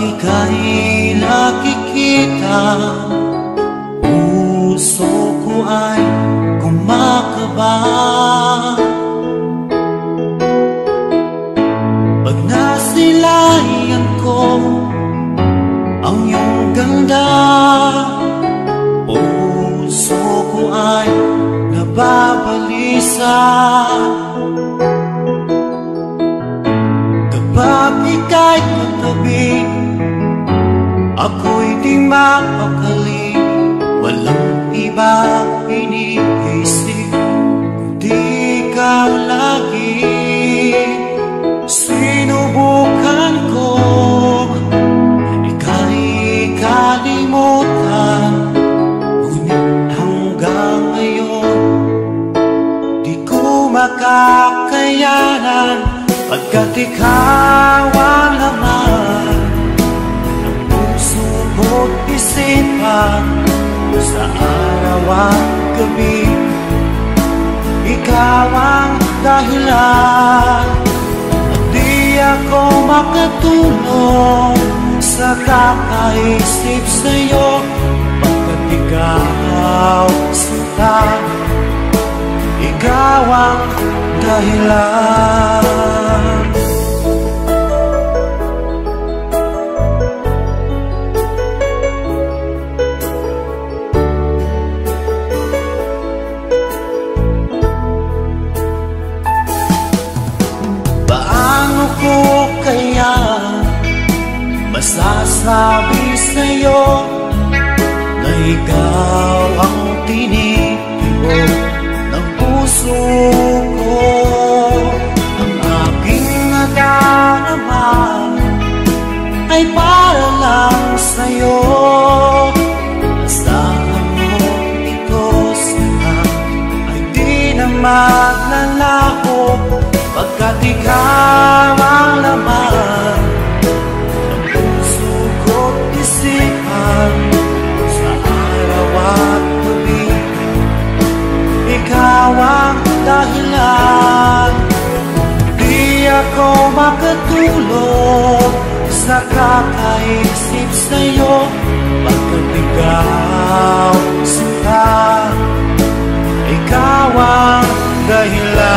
ika'y nakikita, puso ko ay kumakaba. Pag nasilayan ko ang iyong ganda, puso ko ay nababalisa. Kapag ika'y katabi, ako'y di mapakali. Walang iba iniisip kundi ikaw lagi. Sinubukan ko ika'y kalimutan, ngunit hanggang ngayon di ko makakayanan. Pagkat ikaw ang laman ng puso ko't isipan, sa araw at gabi, ikaw ang dahilan. At di ako makatulog sa kakaisip sa'yo, pagkat ikaw sinta, ikaw ang dahilan. Paano ko kaya masasabi sa'yo na ikaw ang tinitibok ng puso ko? Ang aking nadarama ay para lang sa'yo. Asahan mo ito sana ay di na maglalaho, pagkat ikaw ang laman ng puso ko't isipan, sa araw at gabi, ikaw ang dahilan. Di ako makatulog sa kakaisip sa'yo, pagkat ikaw sinta, ikaw ang dahilan.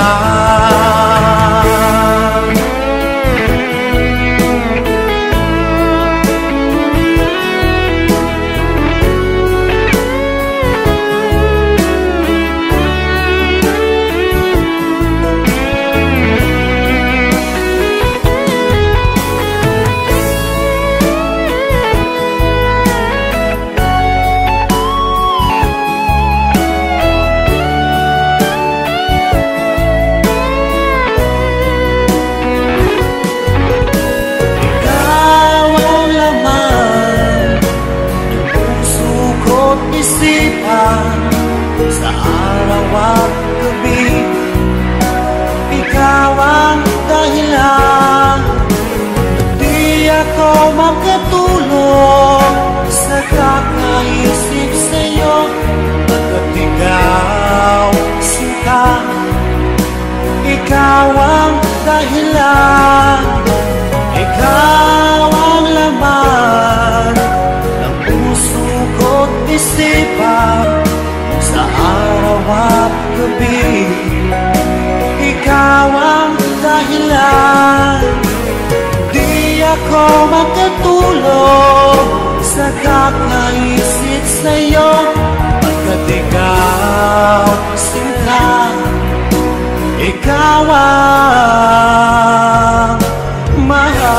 Sa araw at gabi, ikaw ang dahilan. Di ako makatulog sa kakaisip sa'yo, pagkat ikaw sinta, ikaw ang dahilan. Ikaw ang laman ng puso ko't isipan, sa araw at gabi, ikaw ang dahilan. Di ako makatulog sa kakaisip sa'yo, pagkat ikaw sinta, ikaw ang mahal.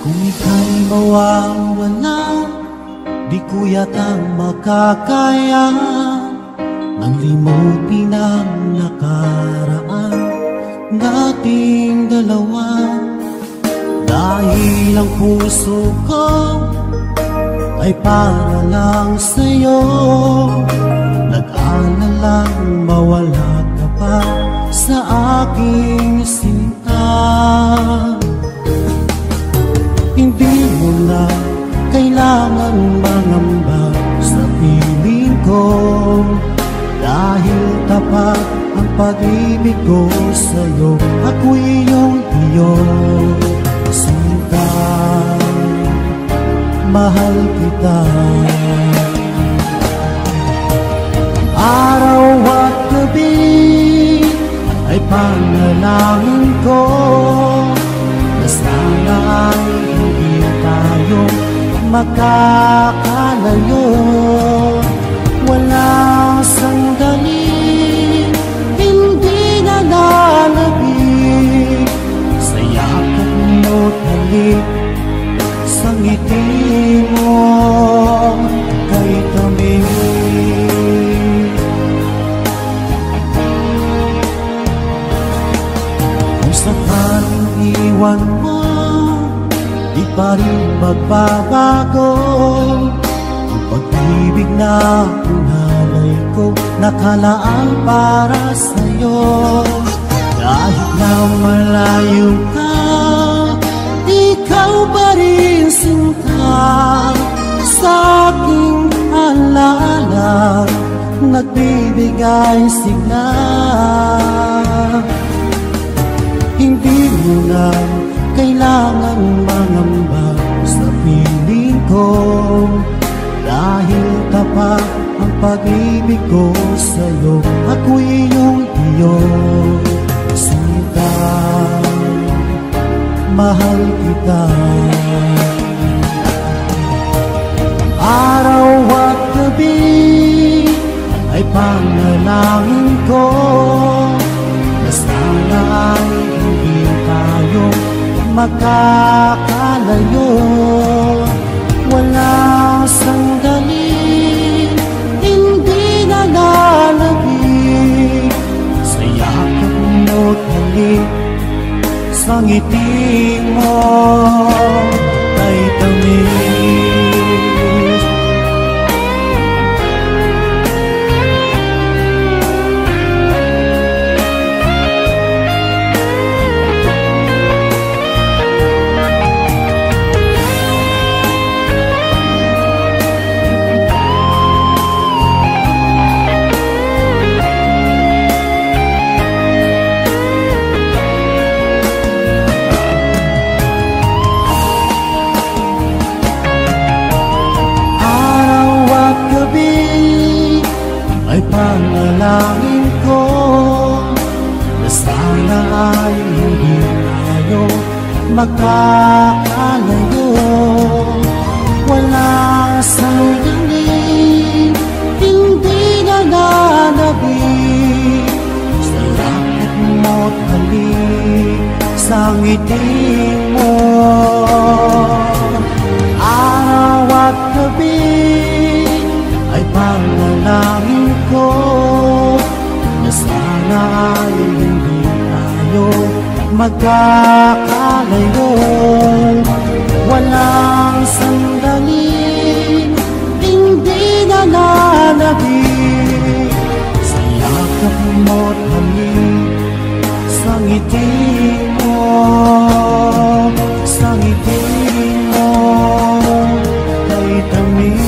Kung ika'y mawawala, Di ko yata makakaya ang limutin ang nakaraan nating dalawa. Dahil ang puso ko ay para lang sa'yo, nag-aalalang mawala ka pa sa aking sinta. Hindi mo na kailangan mangamba sa piling ko, dahil tapat ang pag-ibig ko sa'yo. Ako'y iyong sinta, mahal kita. Araw at gabi ay panalangin ko na sana ay hindi tayo makakalayo. Walang sandali hindi na lalabig sa yakap mo't halik, sa ngiti mo kay tamis. Kung sakaling iwan mo, di pa rin magbabago ang pag-ibig na hinalay ko, nakalaan para sa'yo. Kahit na malayo ka, ikaw pa rin sinta sa aking alaala, nagbibigay sigla. Hindi mo na kailangan mangamba sa piling ko, dahil tapat ang pag-ibig ko sa'yo. Ako'y iyong sinta, mahal kita. Araw at gabi ay panalangin ko na sana ay hindi tayo makakalayo. Walang sandali hindi na lalabig sa yakap mo't halik, sa ngiti mo kay tamis. Panalangin ko na sana ay hindi tayo magkakalayo. Wala sandali hindi na lalabig sa yakap mo't halik, sa ngiti mo. Araw at gabi ay panalangin ko na sana ay hindi tayo magkakalayo. Walang sandali hindi na lalabig sa yakap mo't halik, sa ngiti mo, sa ngiti mo kay tamis.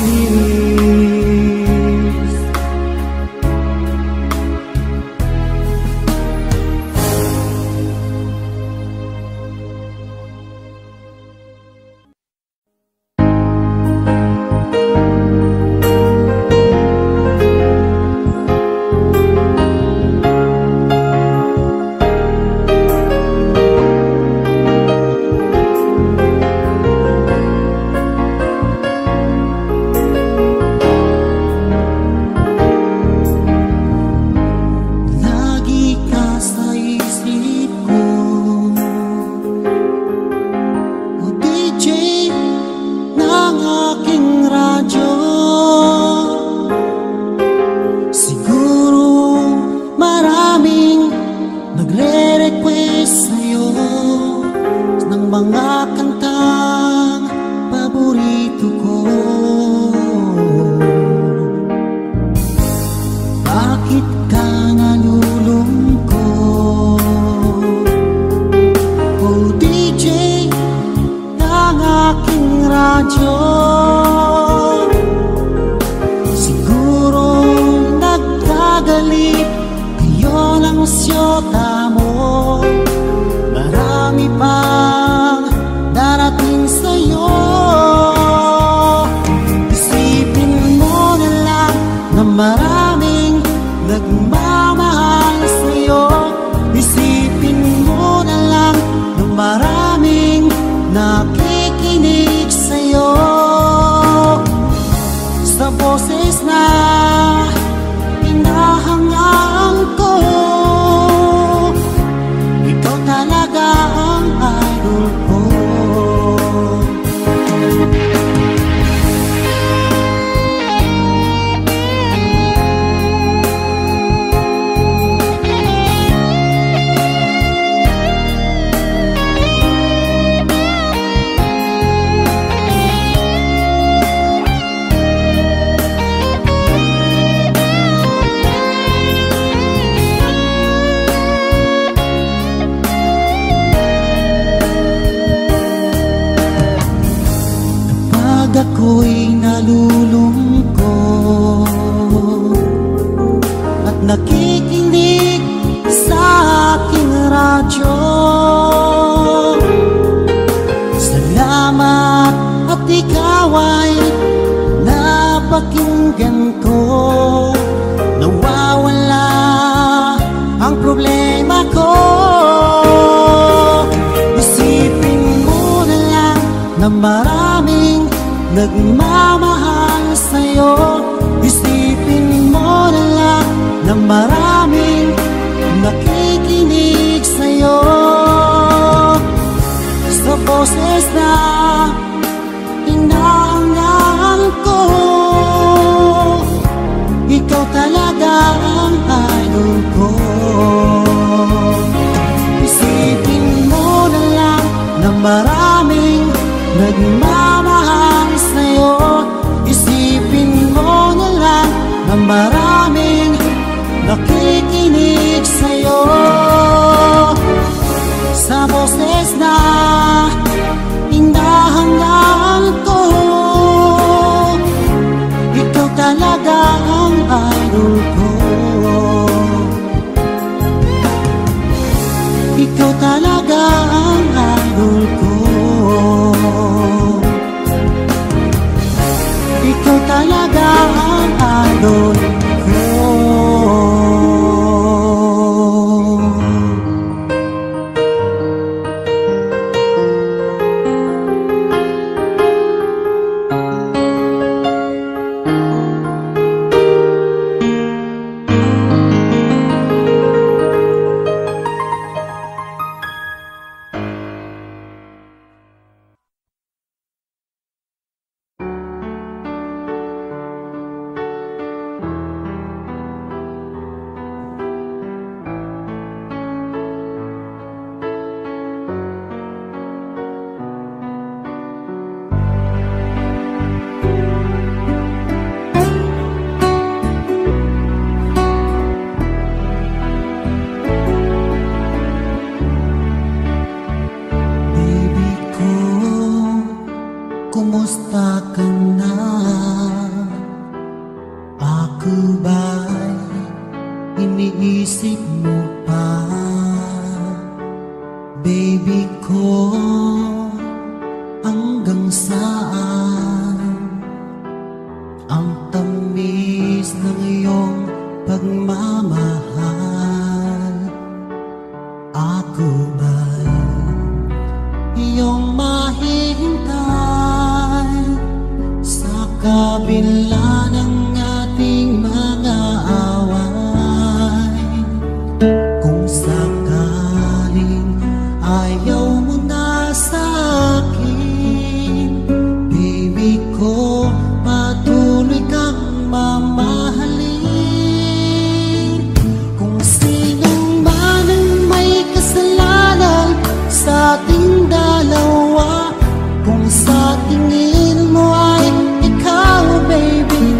radyo. Siguro nagkagalit ngayon ang syota mo. Marami pang darating sa'yo. Isipin mo na lang na maraming nagmamahal sa'yo. Isipin mo na lang na maraming nakikinig sa'yo. Sa boses na hinahangaan ko, ikaw talaga ang idol ko. Ako'y nalulungkot at nakikinig sa aking radyo. Salamat at ikaw ay napakinggan ko. Nawawala ang problema ko. Isipin mo na lang na maraming nagmamahal sa'yo. Isipin mo na lang na maraming nakikinig sa'yo. Sa boses na hinahangaan ko, ikaw talaga ang idol ko. Isipin mo na lang na maraming nagmamahal sa'yo. Isipin mo na lang na maraming nakikinig sa'yo. Sa boses na hinahangaan ko, ikaw talaga ang idol ko. Ikaw talaga ang idol ko. Ikaw talaga ang idol ko. Kumusta ka na? Ako ba'y iniisip mo pa? Baby ko, hanggang saan ang tamis ng iyong pagmamahal? Ako ba'y iyong mahihintay sa kabila ng ating mga away? Kung sakaling ayaw mo na sa akin, baby ko, patuloy kang mamahalin. Kung sinong man ang may kasalanan sa ating dalawa, kung sa tingin mo ay ikaw, baby,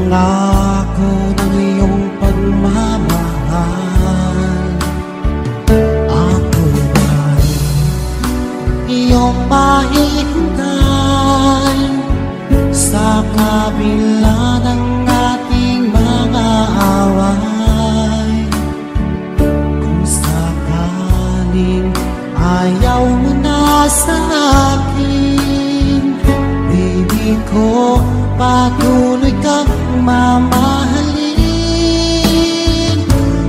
pangako ng iyong pagmamahal. Ako ba'y iyong mahihintay sa kabila ng ating mga away? Kung sakaling ayaw mo na sa akin, baby ko, patuloy kang mamahalin.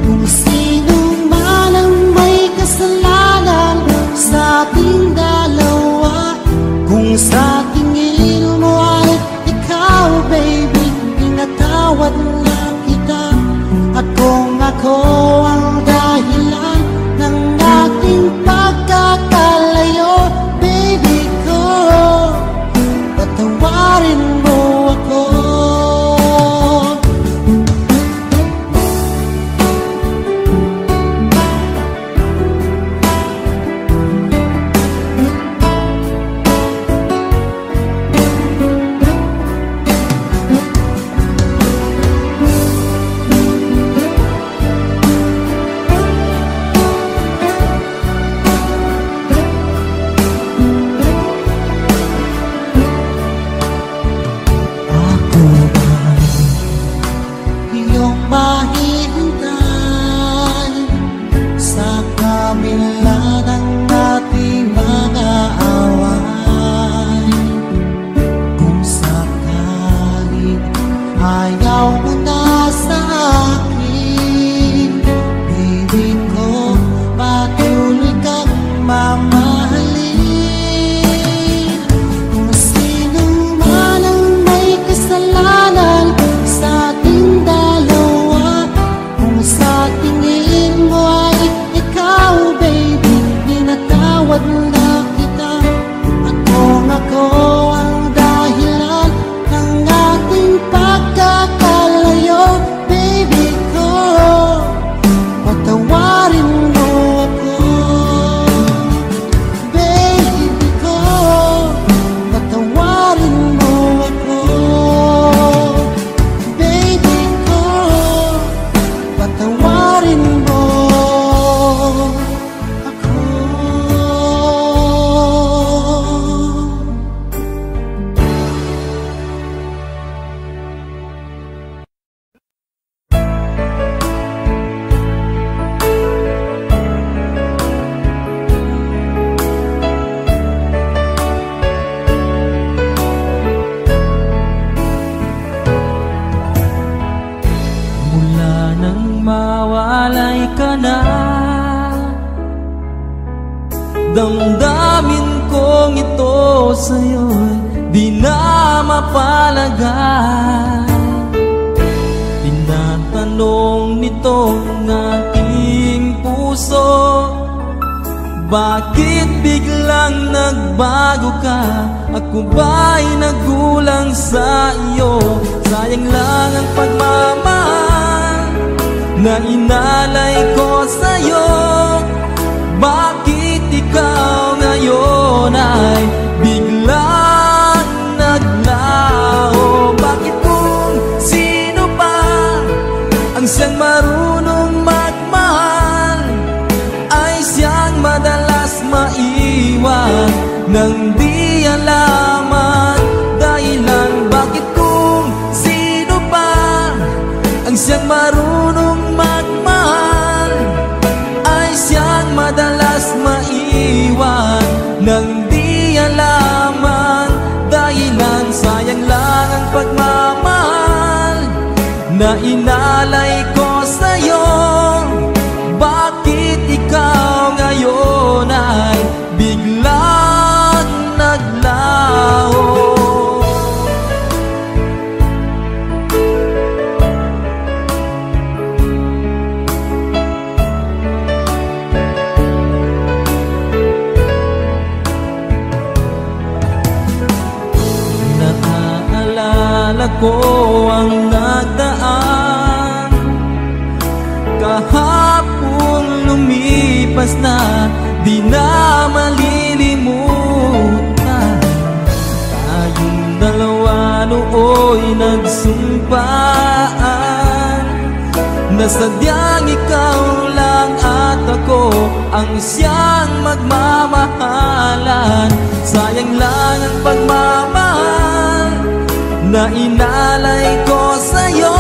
Kung sino man ang may kasalanan sa ating dalawa, kung sa tingin mo ay ikaw, baby, pinatawad na kita. At kung ako ang dahilan ng ating pagkakalayo, baby ko, patawarin mo ako. Mahihintay sa kabila ng ating mga away. Kung sakaling ayaw mo na sa akin, baby ko, patuloy kang mamahalin. Kung sino man ang may kasalanan sa ating dalawa, kung sa tingin mo ay ikaw, baby, pinatawad na kita. At kung ako ang dahilan ng ating pagkakalayo, baby ko, patawarin mo ako. Baby ko, patawarin mo ako. Baby ko, patawarin mo ako. Mula nang mawalay ka na, damdamin kong ito sa'yo'y di na mapalagay. Tinatanong nitong aking puso, bakit biglang nagbago ka? Ako ba'y nagulang sa iyo? Sayang lang ang pagmamahal na inalay ko sa'yo. Bakit ikaw ngayon ay biglang naglaho? Bakit kung sino pa ang siyang marunong magmahal ay siyang madalas maiwan nang di alaman dahilan? Bakit kung sino pa ang siyang marunong magmahal ay siyang madalas maiwan nang di alaman dahilan? Sayang lang ang pagmamahal na inalay ko sa'yo. Bakit ikaw ngayon ay biglang naglaho? Naaalala ko ang nagdaan, kahapon lumipas na, di na malilimutan. Tayong dalawa nooy nagsumpa sadyang ikaw lang at ako ang siyang magmamahalan. Sayang lang ang pagmamahal na inalay ko sa'yo.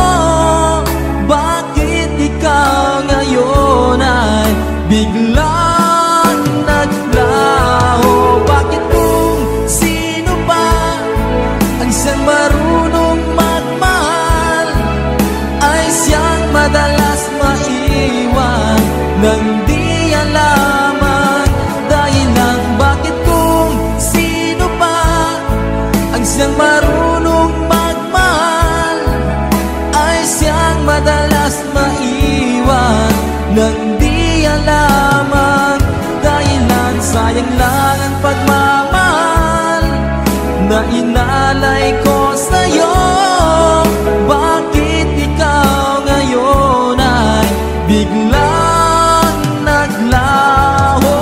Bakit ikaw ngayon ay biglang naglaho? Bakit kung sino pa ang siyang marunong magmahal ay siyang madalas maiwan nang di alaman dahilan? Bakit kung sino pa ang siyang marunong magmahal ay siyang madalas maiwan nang di alaman dahilan? Sayang lang ang pagmamahal na inalay ko sa'yo. Bakit ikaw ngayon ay biglang naglaho?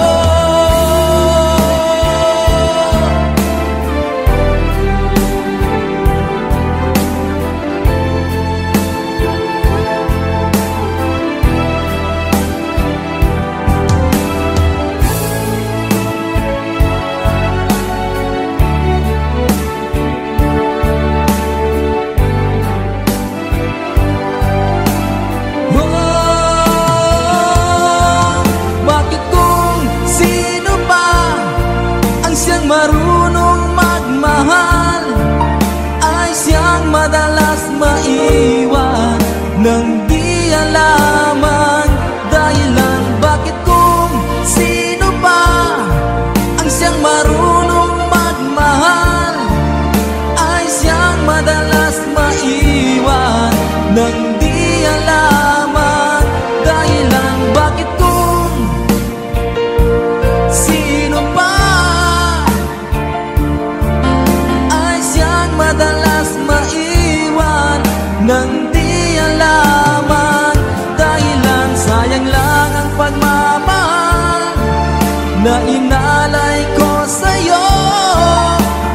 Marunong magmahal ay siyang madalas maiwan nang di alaman dahilan. Bakit kung sino pa ang siyang marunong magmahal ay siyang madalas maiwan nang di alaman dahilan? Bakit kung sino pa madalas maiwan nang di alaman dahilan? Sayang lang ang pagmamahal na inalay ko sa'yo.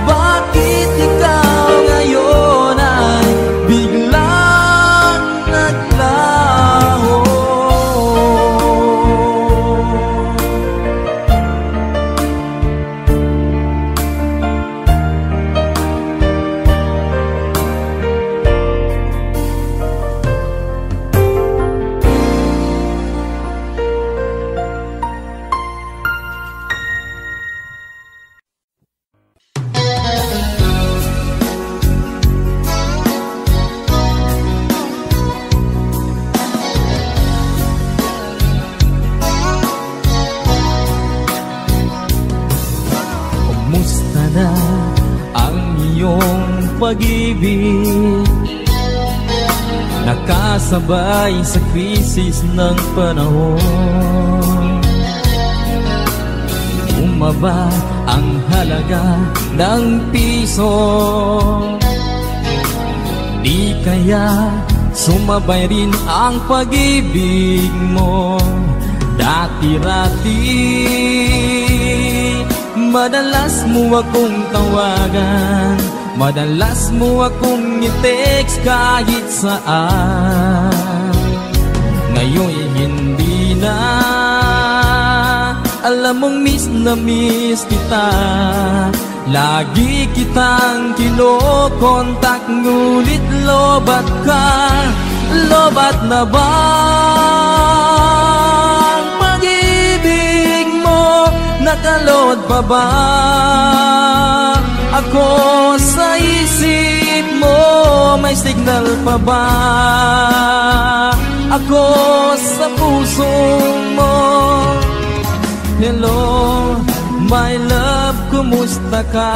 Bakit ikaw ngayon ay biglang naglaho? Kumusta na ang iyong pag-ibig? Nakasabay sa krisis ng panahon. Bumaba ang halaga ng piso. Di kaya sumabay rin ang pag-ibig mo? Dati-rati madalas mo akong tawagan, madalas mo akong i-text kahit saan. Ngayon hindi na, alam mong miss na miss kita. Lagi kitang kinokontak, ngunit lobat ka. Lobat na ba ang pag-ibig mo? Nakalod pa ba ako sa isip mo? May signal pa ba ako sa puso mo? Hello, my love, kumusta ka?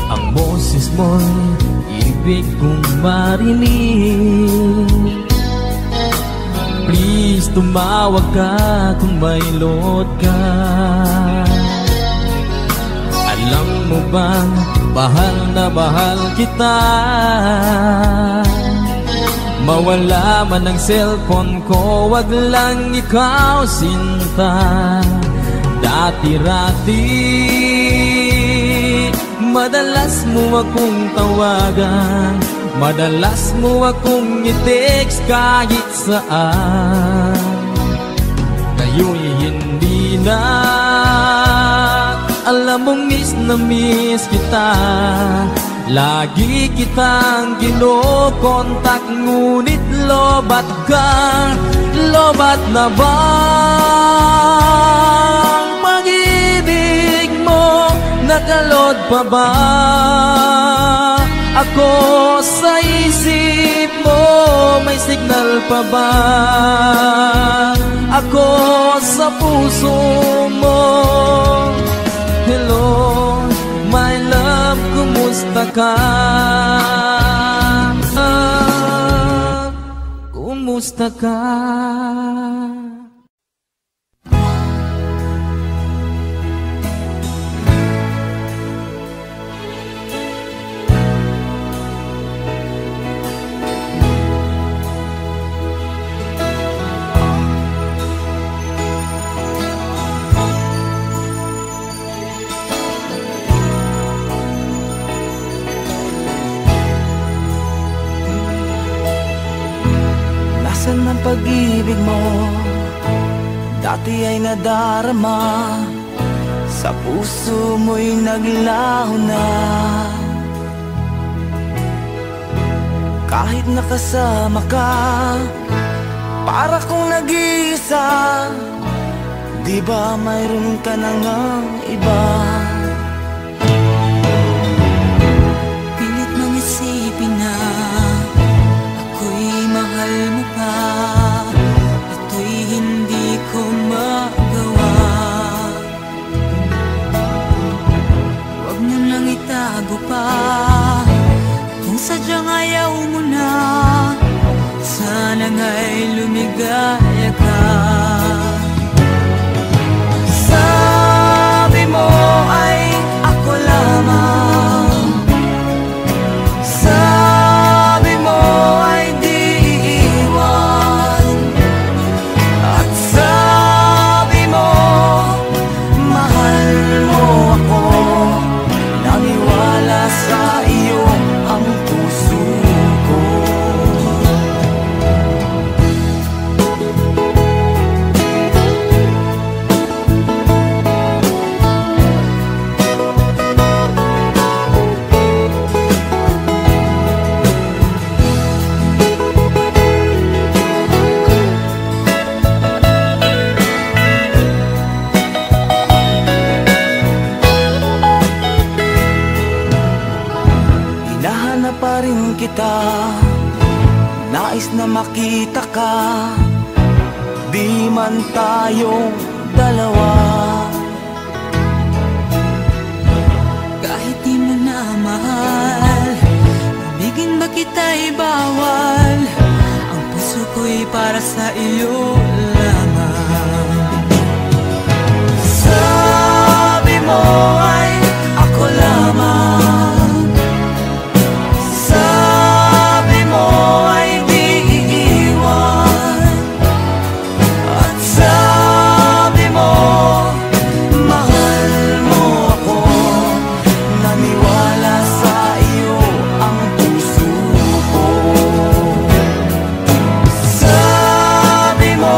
Ang boses mo'y ibig kong marinig. Please, tumawag ka kung may load ka. Alam mo bang mahal na mahal kita? Mawala man ang cellphone ko, wag lang ikaw sinta. Dati-rati madalas mo akong tawagan, madalas mo akong i-text kahit saan. Ngayon'y hindi na, alam mong miss na miss kita. Lagi kitang kinokontak, ngunit lobat ka. Lobat na bang pag-ibig mo? Nakalod pa ba ako sa isip mo? May signal pa ba ako sa puso mo? Hello, my love, kumusta ka? Kumusta ka? Nasaan ang pag-ibig mo? Dati ay nadarama, sa puso mo'y naglaho na. Kahit nakasama ka, para kong nag-iisa. Di ba mayroon ka na ngang iba? Pilit mong isipin na ako'y mahal mo pa. Ito'y hindi ko magawa. Huwag mo nang itago pa, kung sadyang ayaw mo na. Sana nga'y lumigaya ka. Sabi mo ay ako lamang, sabi mo ay di iiwan, at sabi mo mahal mo ako. Naniwala sa iyo ang puso ko. Hinahanap pa rin kita, nais na makita ka. Di man tayong dalawa, Kahit di mo na mahal, ibigin ba kita'y bawal. Ang puso ko'y para sa iyo lamang. sabi mo ay ako lamang, sabi mo ay di iiwan, at sabi mo mahal mo ako. Naniwala sa iyo ang puso ko. Sabi mo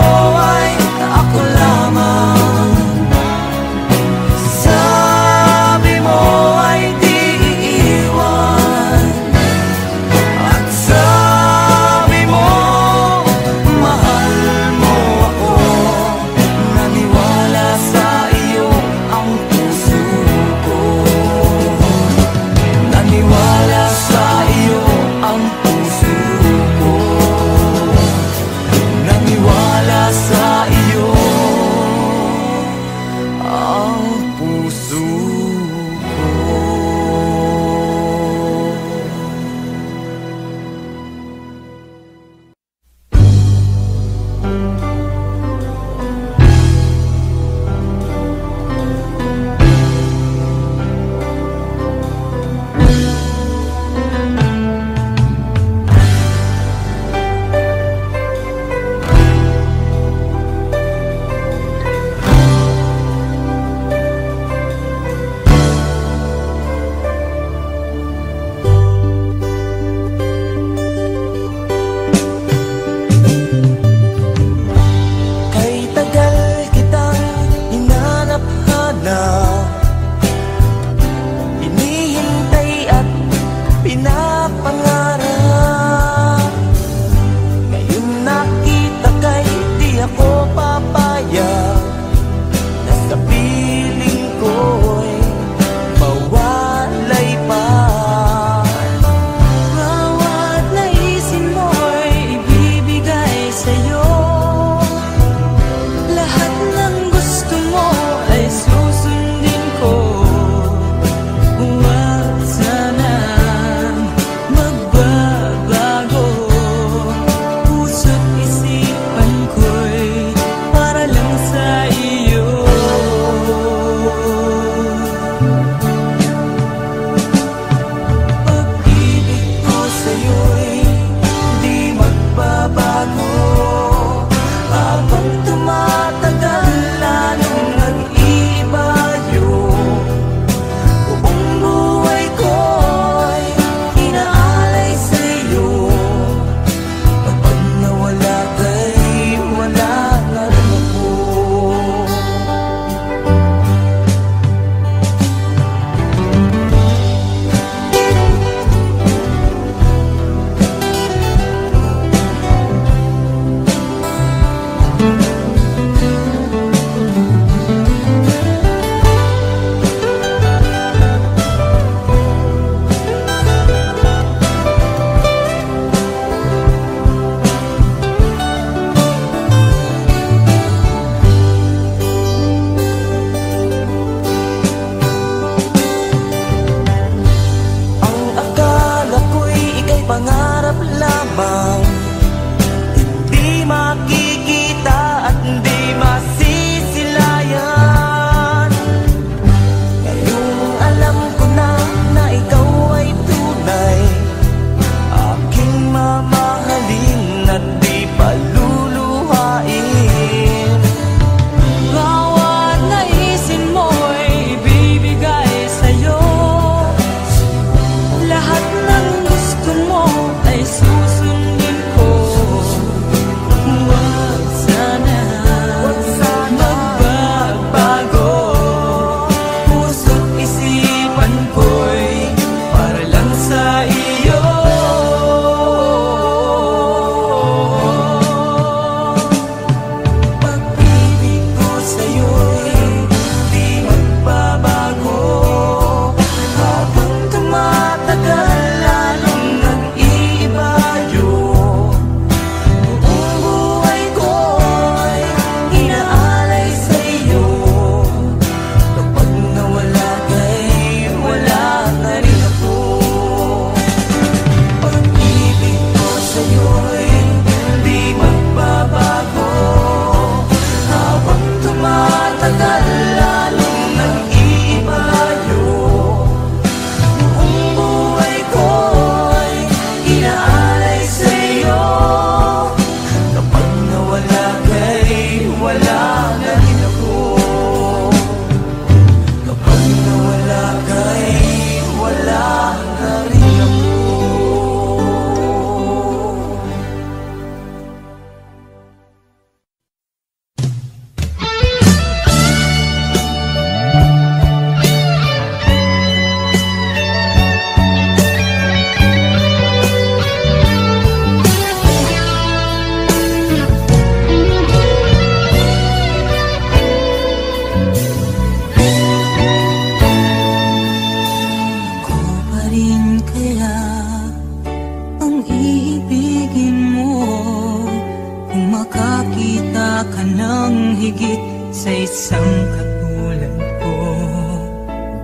ka ng higit sa isang katulad ko.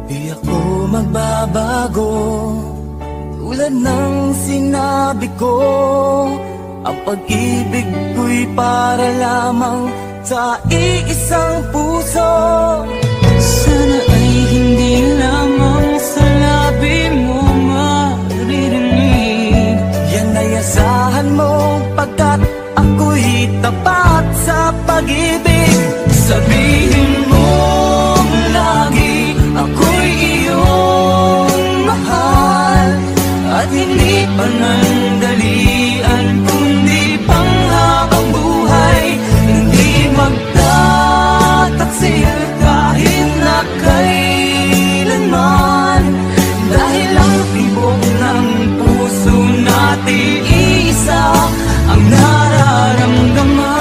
Di ako magbabago, tulad ng sinabi ko. Ang pag-ibig ko'y para lamang sa iisang puso. Sana ay hindi lamang sa labi mo maririnig. Yan ay asahan mo, pagkat ako'y tapat sa pag-ibig. Sabihin mo lagi, ako'y iyong mahal, at hindi panandalian kundi panghabang buhay. Hindi magtataksil kahit na kailanman, dahil ang tibok ng puso natin isa ang nararamdaman.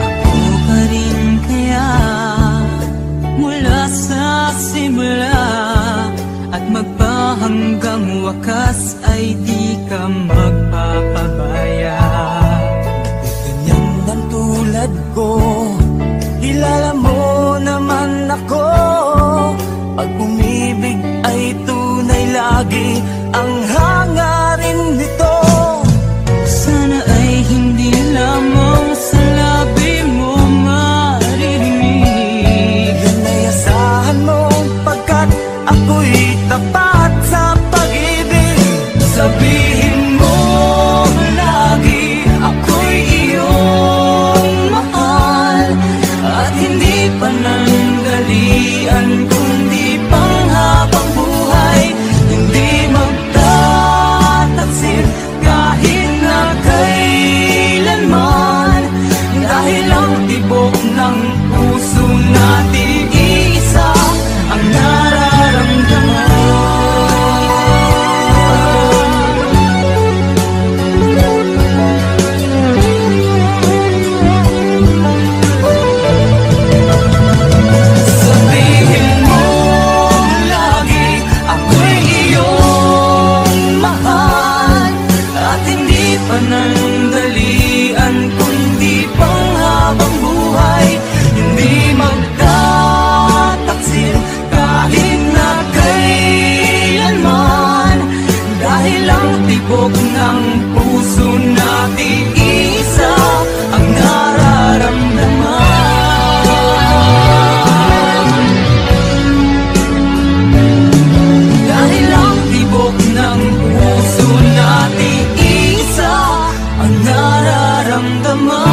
Ako pa rin kaya mula sa simula, at magpahanggang wakas ay di ka magpapabaya. Ganyan ang tulad ko, kilala mo naman ako. Pag umibig ay tunay lagi ang hangarin nito. Sana ay hindi lamang sa labi mo maririnig. Yan ay asahan mo, pagkat ako'y tapat sa pag-ibig. Sabihin mo lagi, ako'y iyong mahal, at hindi panandalian kundi panghabang buhay. Hindi magtataksil kahit na kailanman, dahil ang tibok ng puso natin isa ang nararamdaman. Sabihin mo lagi, ako'y iyong mahal, at hindi panandalian kundi panghabang buhay. Hindi magtataksil kahit na kailanman, dahil ang tibok ng puso natin isa ang nararamdaman. Dahil ang tibok ng puso natin isa ang nararamdaman.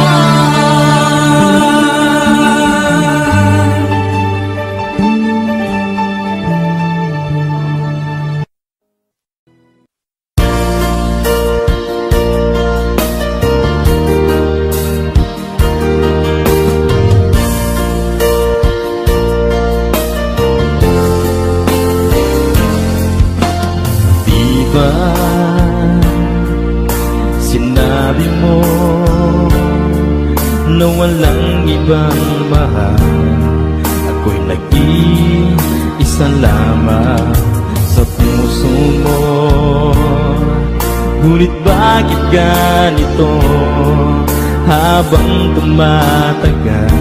Di ba sinabi mo na walang ibang mahal? Ako'y nag-iisa lamang sa puso mo. Ngunit bakit ganito? Habang tumatagal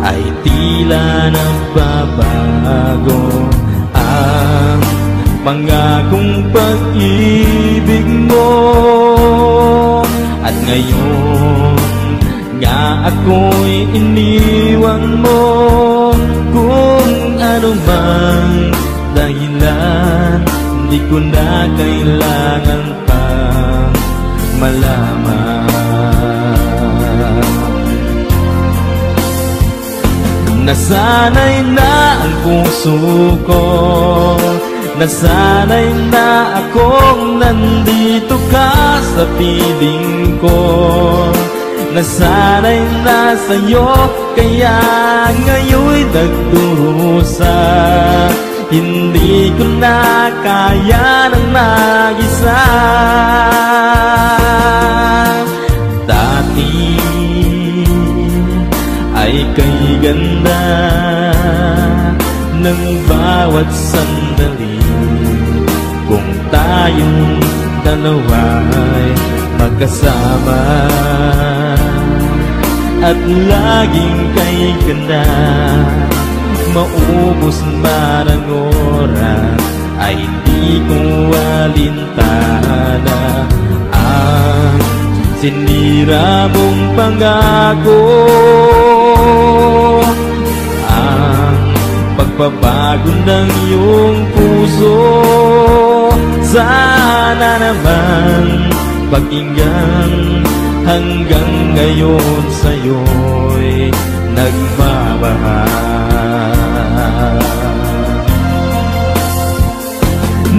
ay tila nagbabago ang pangakong pag-ibig mo. At ngayon nga ako'y iniwan mo. Kung ano mang dahilan, di ko na kailangan pang malaman. Nasanay na ang puso ko, nasanay na akong nandito ka sa piling ko. Nasanay na sa'yo, kaya ngayon'y nagdurusa. Hindi ko na kaya ng mag-isa. Dati ay kay ganda ng bawat sandali. Kung tayong dalawa'y magkasama at laging kay ganda. Maubos man ang oras ay di ko alintana ang sinira mong pangako, ang pagbabago ng iyong puso. Sana naman pakinggan hanggang ngayon sa'yo'y nagmamahal.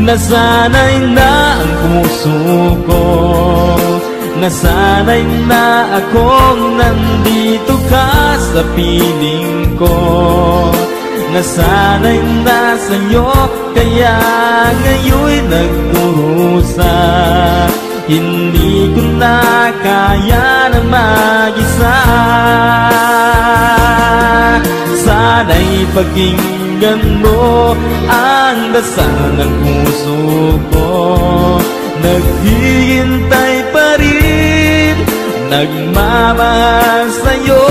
Nasanay na ang puso ko, nasanay na akong nandito ka sa piling ko. Nasanay na sa'yo, kaya ngayon'y nagdurusa. Hindi ko na kaya na mag-isa. Sana'y pakinggan mo ang dasal ng puso ko. Naghihintay pa rin, nagmamahal sa'yo.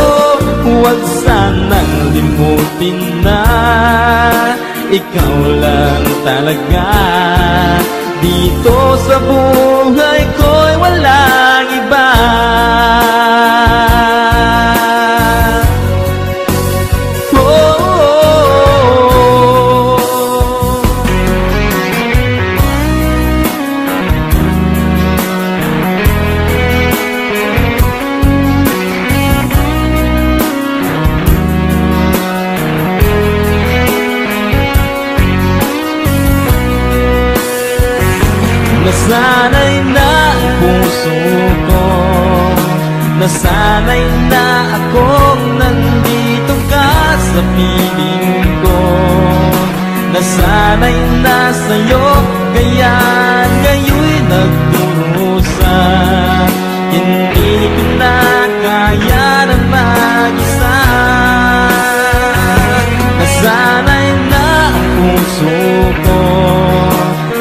Huwag sanang limutin na ikaw lang talaga. Dito sa buhay ko'y walang iba. Nasanay na ang puso ko, nasanay na akong nandito ka sa piling ko. Nasanay na sa'yo, kaya ngayon'y nagdurusa. Hindi ko na kaya na mag-isa. Nasanay na ang puso ko,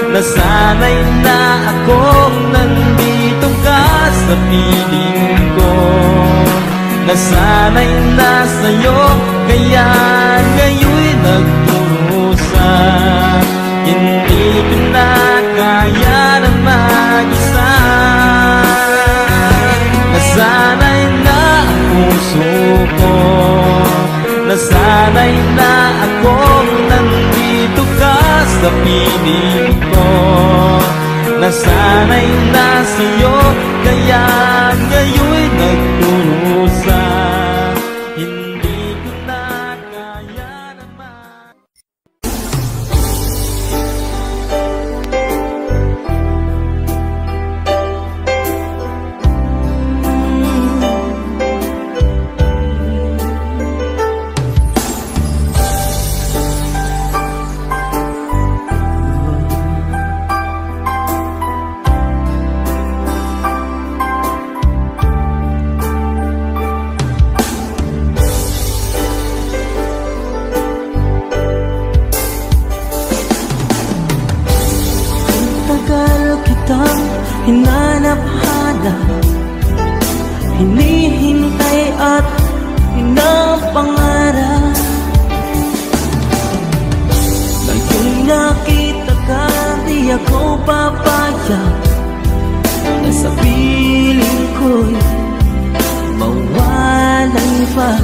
nasanay na akong nandito ka sa piling ko. Nasanay na sa'yo, kaya ngayon'y nagdurusa. Hindi ko na kaya na mag-isa. Nasanay na ang puso ko, nasanay na akong nandito ka sa piling ko. Nasanay na sa'yo, kaya ngayon'y nagdurusa. Hindi ko na kaya naman. Hinanap-hanap, hinihintay at pinapangarap. Ngayon'y nakita ka, di ako papayag na sa piling ko'y mawalan pa.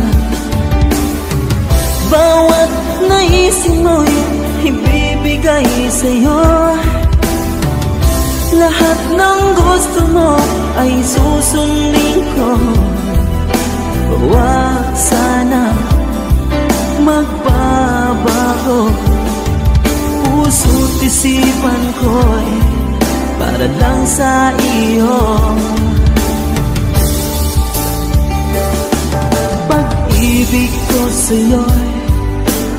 Bawat naisip mo'y ibibigay sa'yo. Lahat ng gusto mo ay susundin ko. Huwag sana magbabago. Puso't isipan ko'y para lang sa iyo. Pag-ibig ko sa'yo'y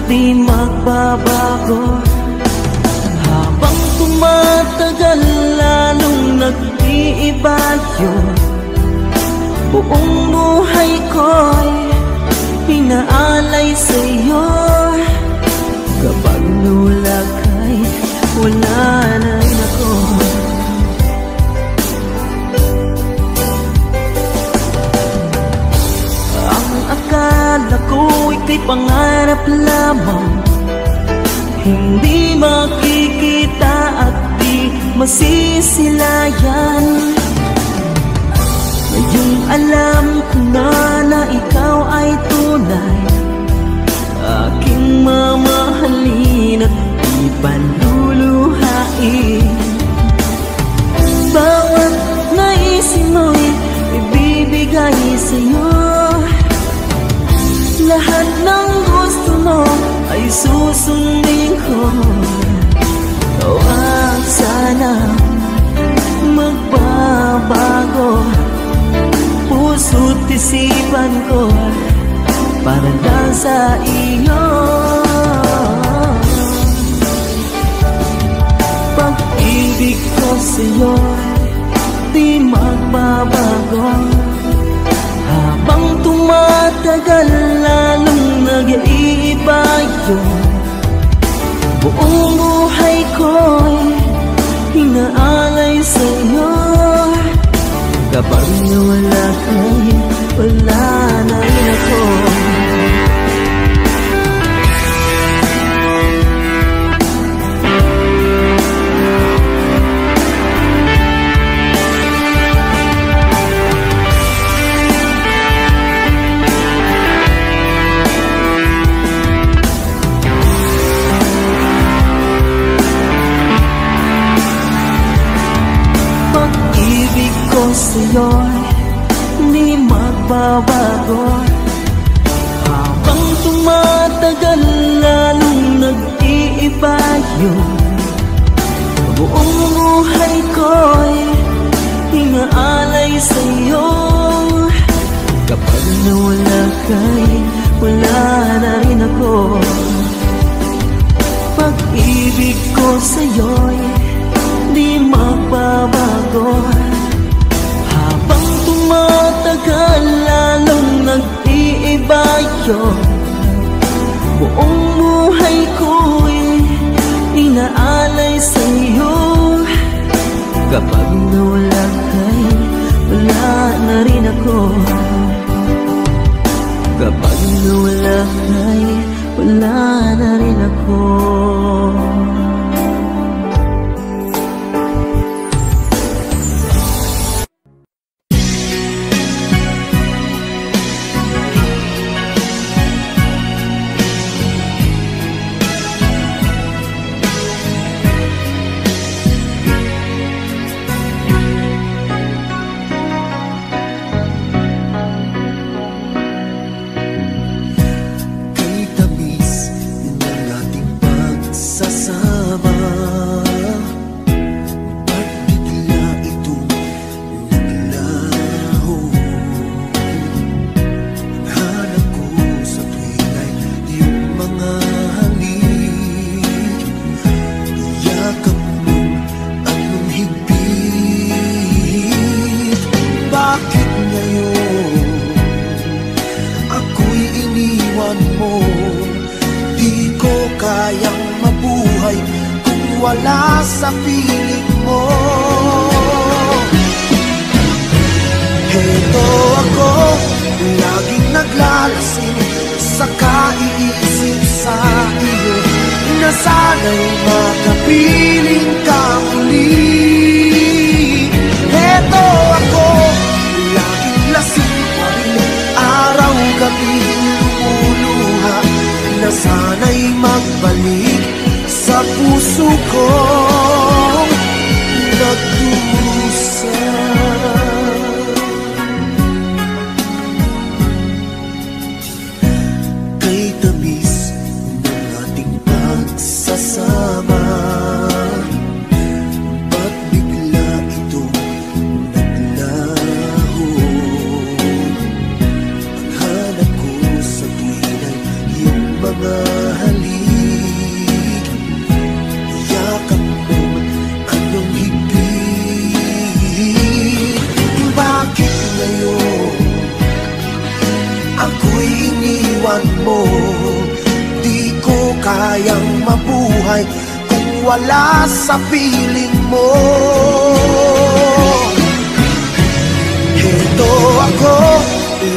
di magbabago. Habang tumatagal, lalong nag-iiba yun. Buong buhay ko'y inaalay sa'yo. Kapag nulak ay wala na ako. pangarap lamang, hindi makikita at di masisilayan. Ngayong alam ko na ikaw ay tunay, aking mamahalin at ipaluluhain. Bawat naisin mo'y ibibigay sa'yo, lahat ng gusto mo ay susundin ko. Huwag sana magbabago, puso't isipan ko para lang sa iyo. Pag-ibig ko sa'yo di magbabago, habang tumatagal lalong nag-iiba yun. Buong buhay ko'y hinaalay sa'yo, kapag nawala ka'y wala na rin ako. Sa'yo'y di magbabago, habang tumatagal lalong nag-iiba yun. Buong buhay ko'y hinaalay sa'yo, kapag nawala ka'y wala na rin ako. Pag-ibig ko sa'yo'y di magbabago, habang tumatagal lalong nag-iiba yun. Buong buhay ko'y inaalay sa'yo, kapag nawala ka'y wala na rin ako. Kapag nawala ka'y wala na rin ako. Wala sa piling mo. Heto ako, laging naglalasing sa kaiisip sa iyo, na sana'y makapiling ka muli. Heto ako, laging lasing pa rin, araw-gabi lumuluha, na sana'y magbalik sa puso kong nagdusa. Kay tamis ng ating pagsasama, ba't bigla itong naglaho? Ang hanap ko sa tuwin ay iyong mga halik, ako'y iniwan mo. Di ko kayang mabuhay kung wala sa piling mo. Heto ako,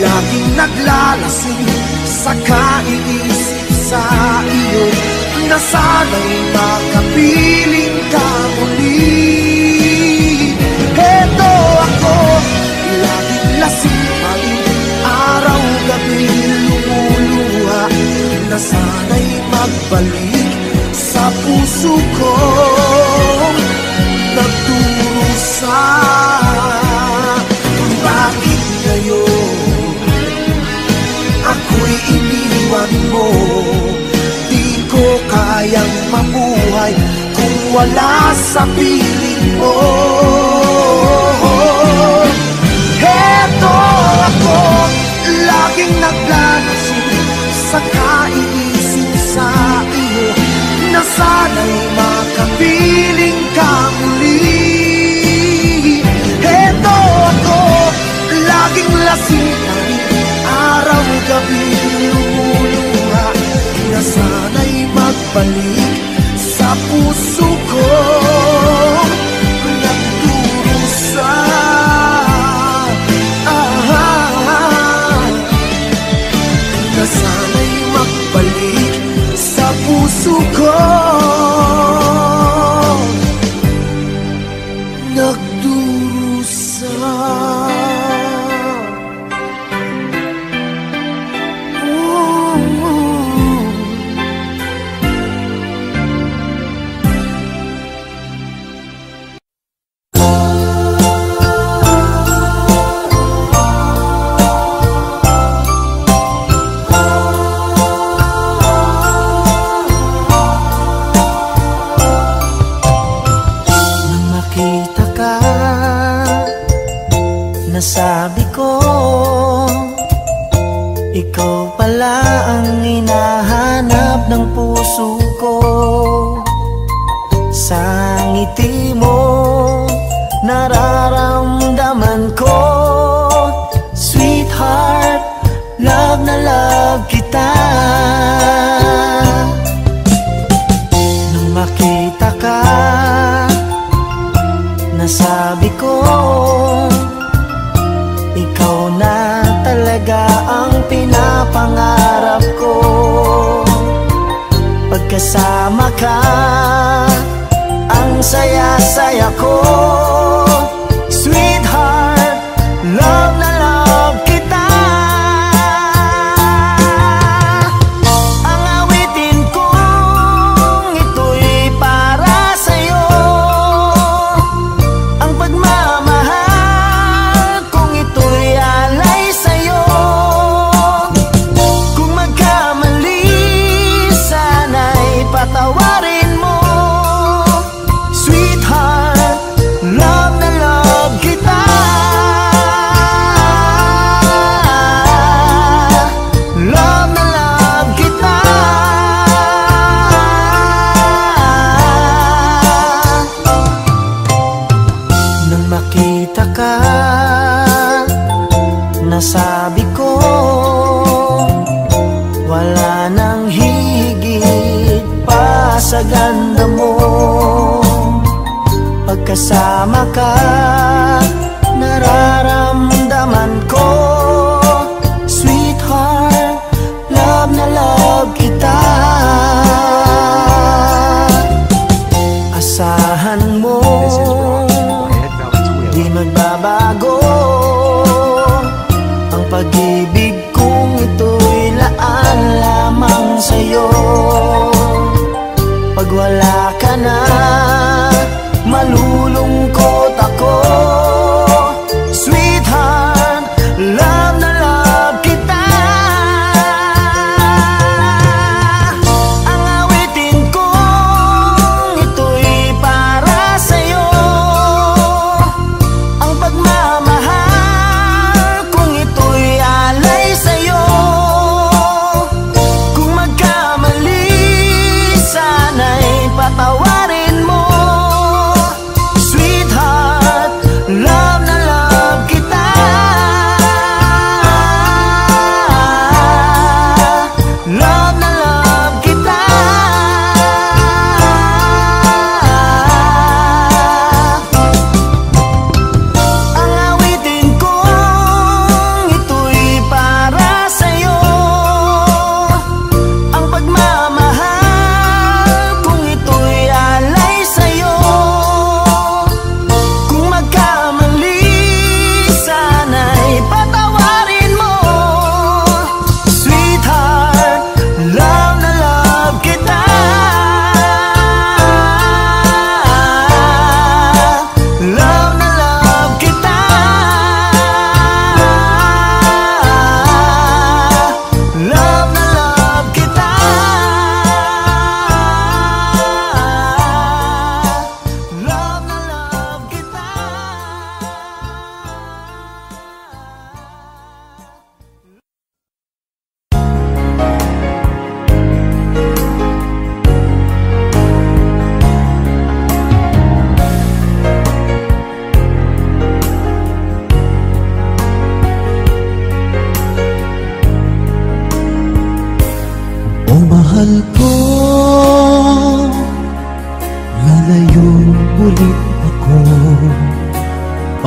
laging naglalasing sa kaiisip sa piling mo. Heto ako, laging naglalasing sa kaiisip sa iyo, na sana'y makapiling ka muli. Heto ako, laging lasing pa rin, araw-gabi lumuluha, na sana'y magbalik sa puso ko. Nagdurusa, na sana'y magbalik sa puso ko. Nagdurusa. Nasabi ko, ikaw pala ang hinahanap ng puso ko. Sa ngiti mo, nararamdaman ko, sweetheart, love na love kita. Nung makita ka, nasabi ko, ikaw na talaga ang pinapangarap ko. Pagkasama ka, ang saya-saya ko. Sweetheart, love na love kita. Ang awitin kong ito'y para sa'yo, ang pagmamahal kung ito'y alay sa'yo. Kung magkamali, sana'y patawarin mo. Sweetheart, love na love kita. Love na love kita. Nang makita ka, nasabi ko, wala nang higit pa sa ganda mo. Pagkasama ka, nararamdaman ko, sweetheart, love na love kita. Asahan mo, di magbabago ang pag-ibig kong ito'y laan lamang sa'yo. Pag wala ka na, malulungkot ako. Sweetheart, love na love kita. Ang awitin kong ito'y para sa'yo, ang pagmamahal kung ito'y alay sa'yo. Kung magkamali, sana'y patawarin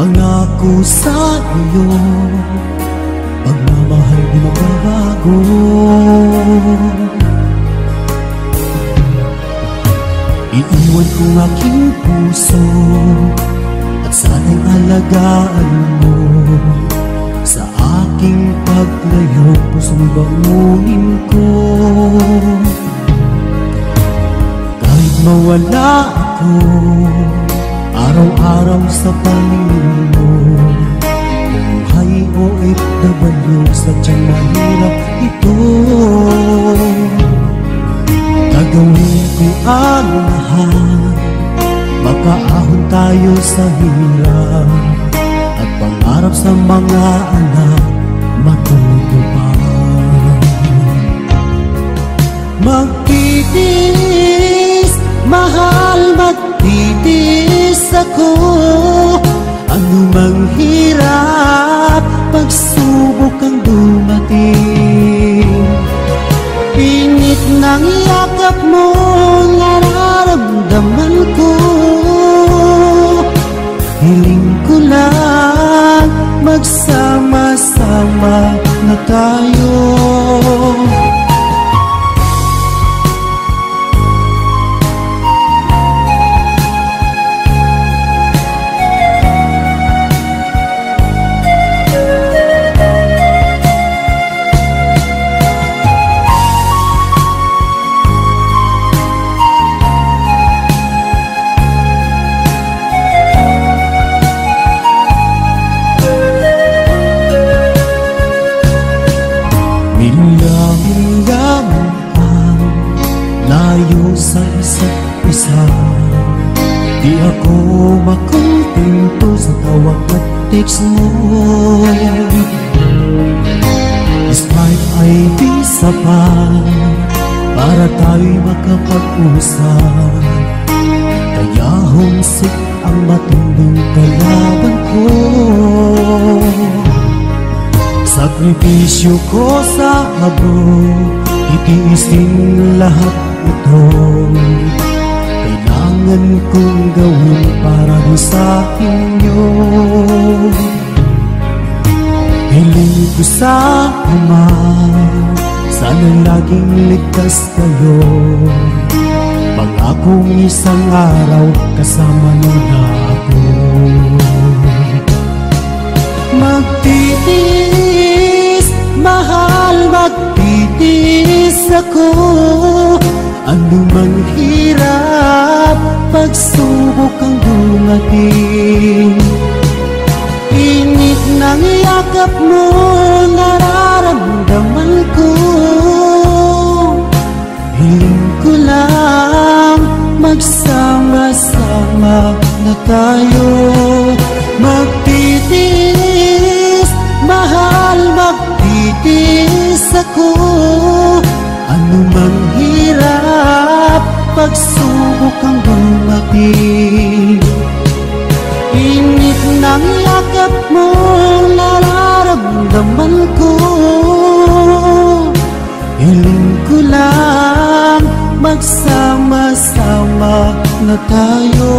Pangako sa iyo, pagmamahal di magbabago. Iiwan kong aking puso at sana'y alagaan mo. Sa aking paglayo, pusong bangunin ko. Kahit mawala ako araw-araw sa paningin mo, buhay o OFW, sadyang mahirap ito. Gagawin ko ang lahat, makaahon tayo sa hirap, at pangarap sa mga anak matutupad. Magtitiis, mahal, magtitiis ako. Ano mang hirap, pagsubok ang dumating. Pinit ng yakap mo, nararamdaman ko. Hiling ko lang, magsama-sama na tayo. Sa isa't isa, di ako makontento sa tawag at text mo. Skype ay di sapat para tayo'y makapag-usap, kaya homesick ang matinding kalaban ko. Sakripisyo ko sa abroad, itiisin lahat ito. Kailangan kong gawin para din sa inyo. Hiling ko sa Ama, sana laging ligtas kayo. Pangakong isang araw kasama niyo na ako. Magtitiis, mahal, magtitiis ako. Ano mang hirap, pagsubok ang dumating. Init ng yakap mo, nararamdaman ko. Hiling ko lang, magsama-sama na tayo. Magtitiis, mahal, magtitiis ako. Ano mang hirap, pagsubok ang dumating. Init ng yakap mo, nararamdaman ko. Hiling ko lang, magsama-sama na tayo.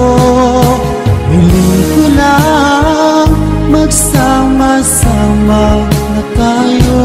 Hiling ko lang, magsama-sama na tayo.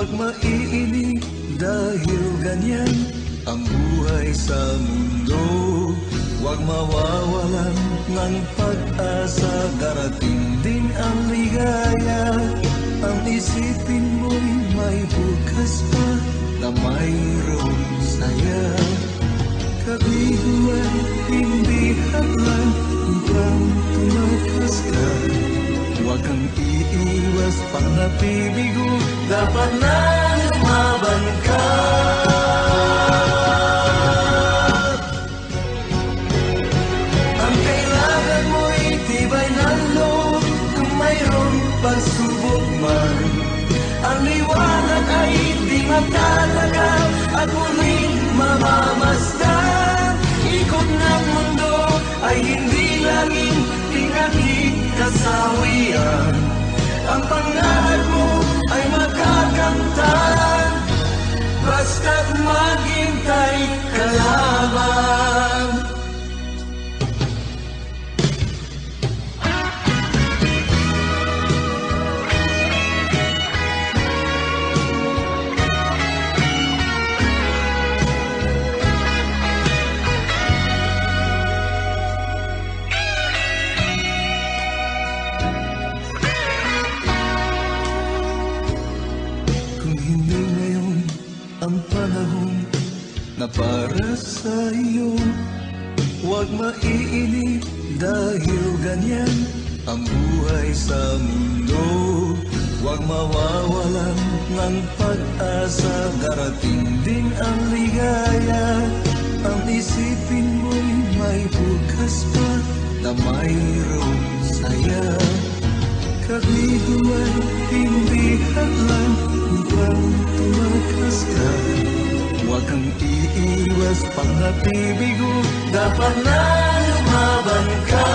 Huwag maiinig dahil ganyan ang buhay sa mundo. Huwag mawawalan ng pag-asa, darating din ang ligaya. Ang isipin mo'y may bukas pa na mayroong saya. Kabiguan, hindi hadlang upang tumakas ka. Huwag kang iiwas pang napibigo, dapat na lumaban ka. Ang kailangan mo'y tibay ng loob kung mayroong pagsubok man. Ang liwanag ay di magtatagal at muling mamamasdan. Ikot ng mundo ay hindi laging pinagkikasawian. Ang pangarap mo ay makakamtan, basta't maghintay ka lamang. Na para sa iyo, huwag maiinig dahil ganyan ang buhay sa mundo. Huwag mawawalan ng pag-asa, darating din ang ligaya. Ang isipin mo'y may bukas pa na mayroong saya. Kabiguan, hindi hadlang upang tumakas ka. Huwag kang iiwas pang napibigo, dapat na lumaban ka.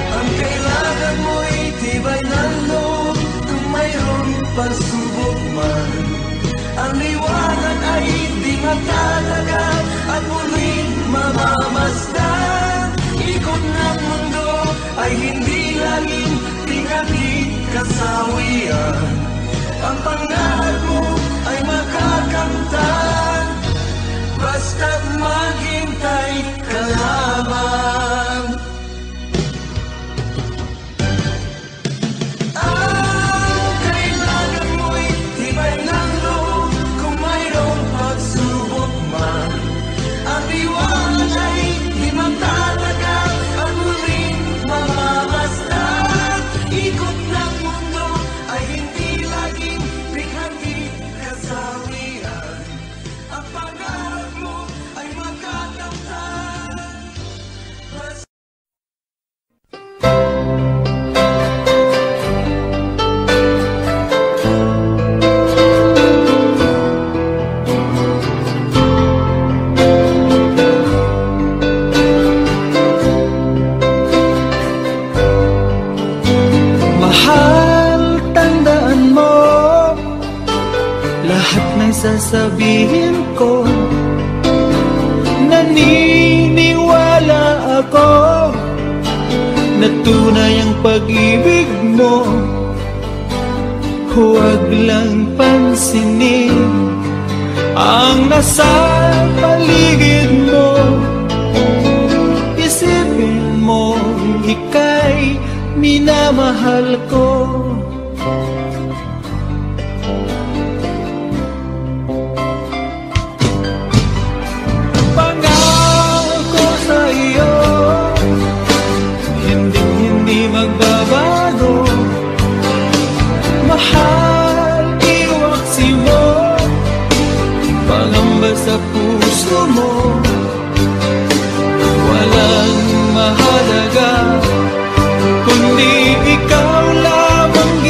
Ang kailangan mo'y tibay ng loob kung mayroong pagsubok man. Ang liwanag ay di magtatagal at muling mamamasdan. Ikot ng mundo ay hindi laging pinagkikasawian. Ang pangarap mo ay makakamtan, basta't maghintay ka lamang. Ang kailangan mo'y tibay ng loob kung mayroong pagsubok man. Ang liwanag ay di magtatagal at muling mamamasdan. Ikot ng mundo ay hindi laging pinagkikasawian. Ang pangarap mo ay makakamtan. Sasabihin ko, naniniwala ako na tunay ang pag-ibig mo. Huwag lang pansinin ang nasa paligid mo. Isipin mo, ika'y minamahal ko. Magbabago, mahal, iwaksi mo, pangamba sa puso mo. Walang mahalaga kundi ikaw lamang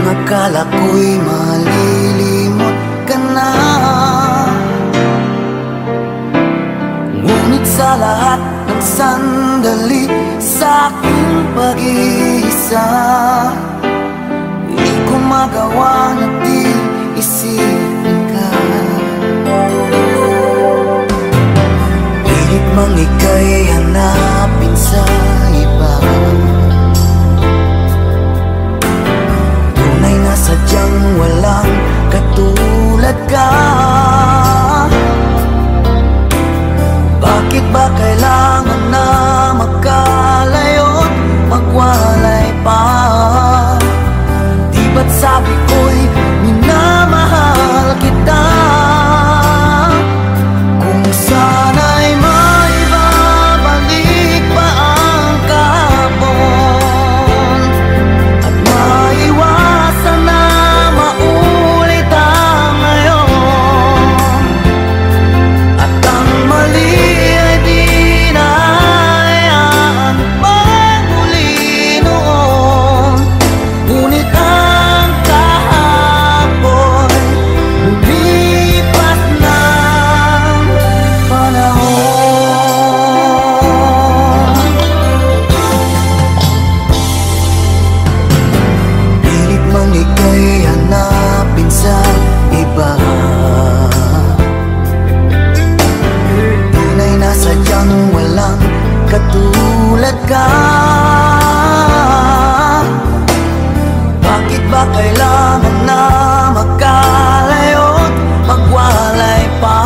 akala ko'y malilimot ka na. Ngunit sa lahat ng sandali sa aking pag-iisa, di ko magawa na di isipin ka. Pilit mang ika'y hanapin sa iba, tunay na sadyang walang katulad ka. Bakit ba kailangan na magkalayo't magwalay pa? Di ba't sabi ko'y minamahal kita? Kung sana'y maibabalik pa ang kahapon at maiwasan na maulit ang ngayon, at ang mali ay di na hayaan magmuli noon. Ngunit ang kahapon lumipas ng panahon. Pilit mang ika'y hanapin sa iba, tunay na sadyang walang katulad ka. Bakit ba kailangan na magkalayo't magwalay pa?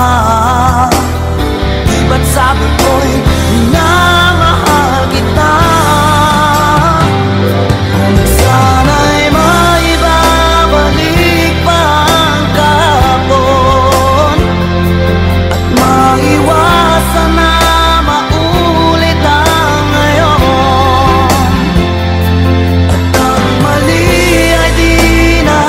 Di ba't sabi ko'y minamahal kita? Kung sana'y maibabalik pa ang kahapon at maiwasan na maulit ang ngayon, at ang mali ay di na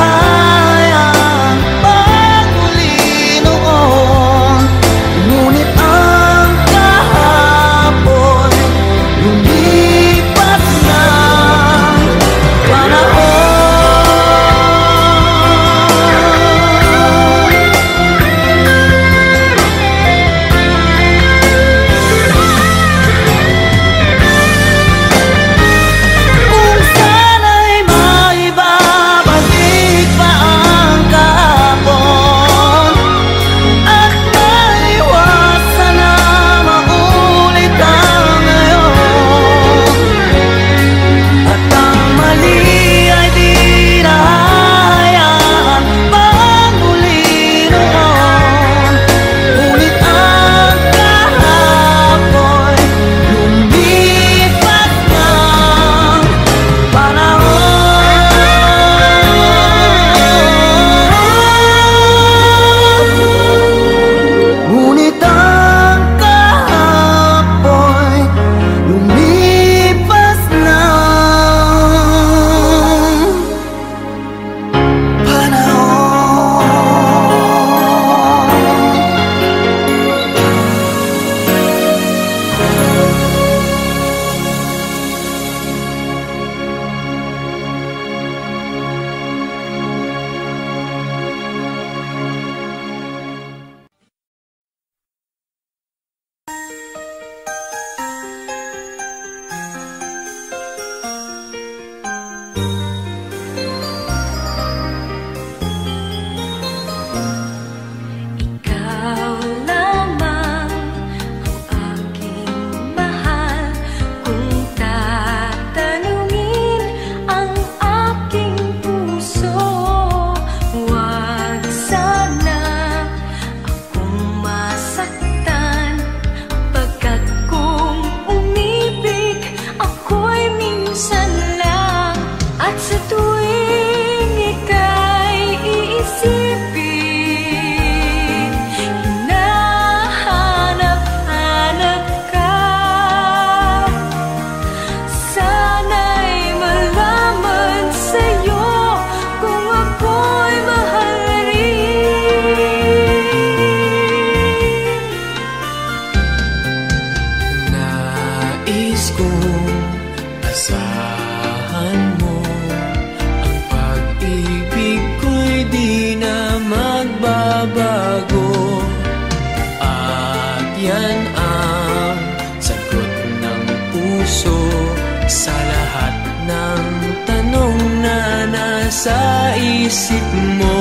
sa isip mo.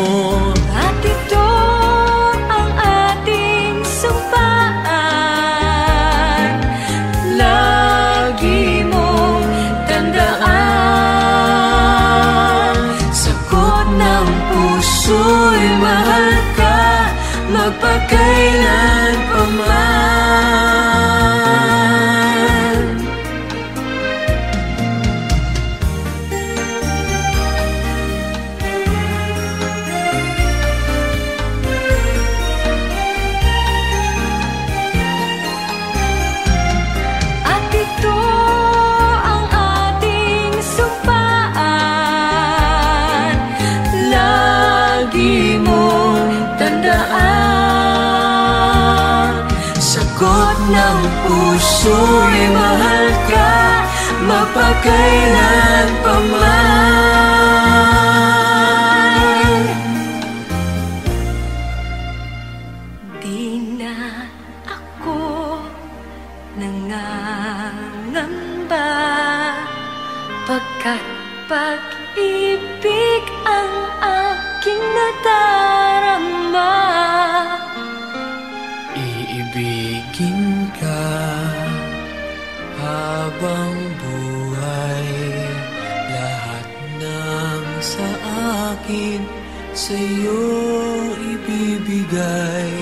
At ito ang ating sumpaan, lagi mong tandaan. Sagot ng puso'y mahal ka, magpakailan pa man. At ito ang ating sumpaan, lagi mong tandaan. Sagot ng puso'y mahal ka, mapagkailan pa man. Di na ako nangangamba, pagkat pag-ibig ang aking nadarama. Iibigin ka habang buhay, lahat ng sa akin sa'yo ibibigay.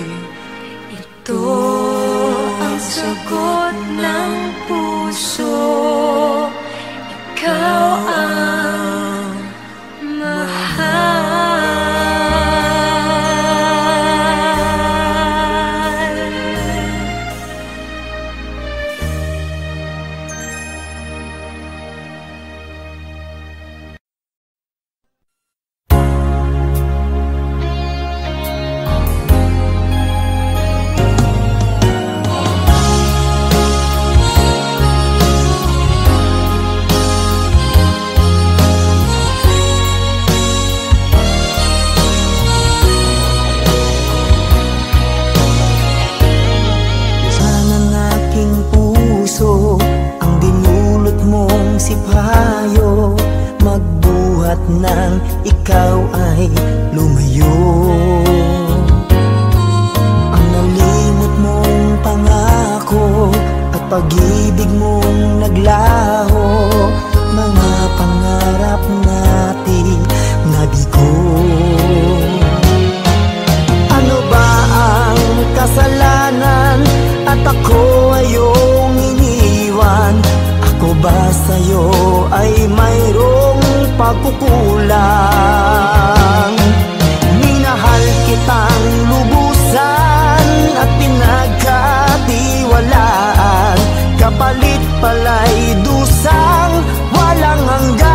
Ito ang sagot ng puso, ikaw ang mahal. Sipayo, magbuhat ng ikaw ay lumayo. Ang nalimot mong pangako at pag-ibig mong naglaho, mga pangarap natin nabigo. Ano ba ang kasalanan at ako ayong iniwan? Ako ba sa'yo ay mayroong pagkukulang? Minahal kitang lubusan at pinagkatiwalaan, kapalit pala'y dusang walang hanggan.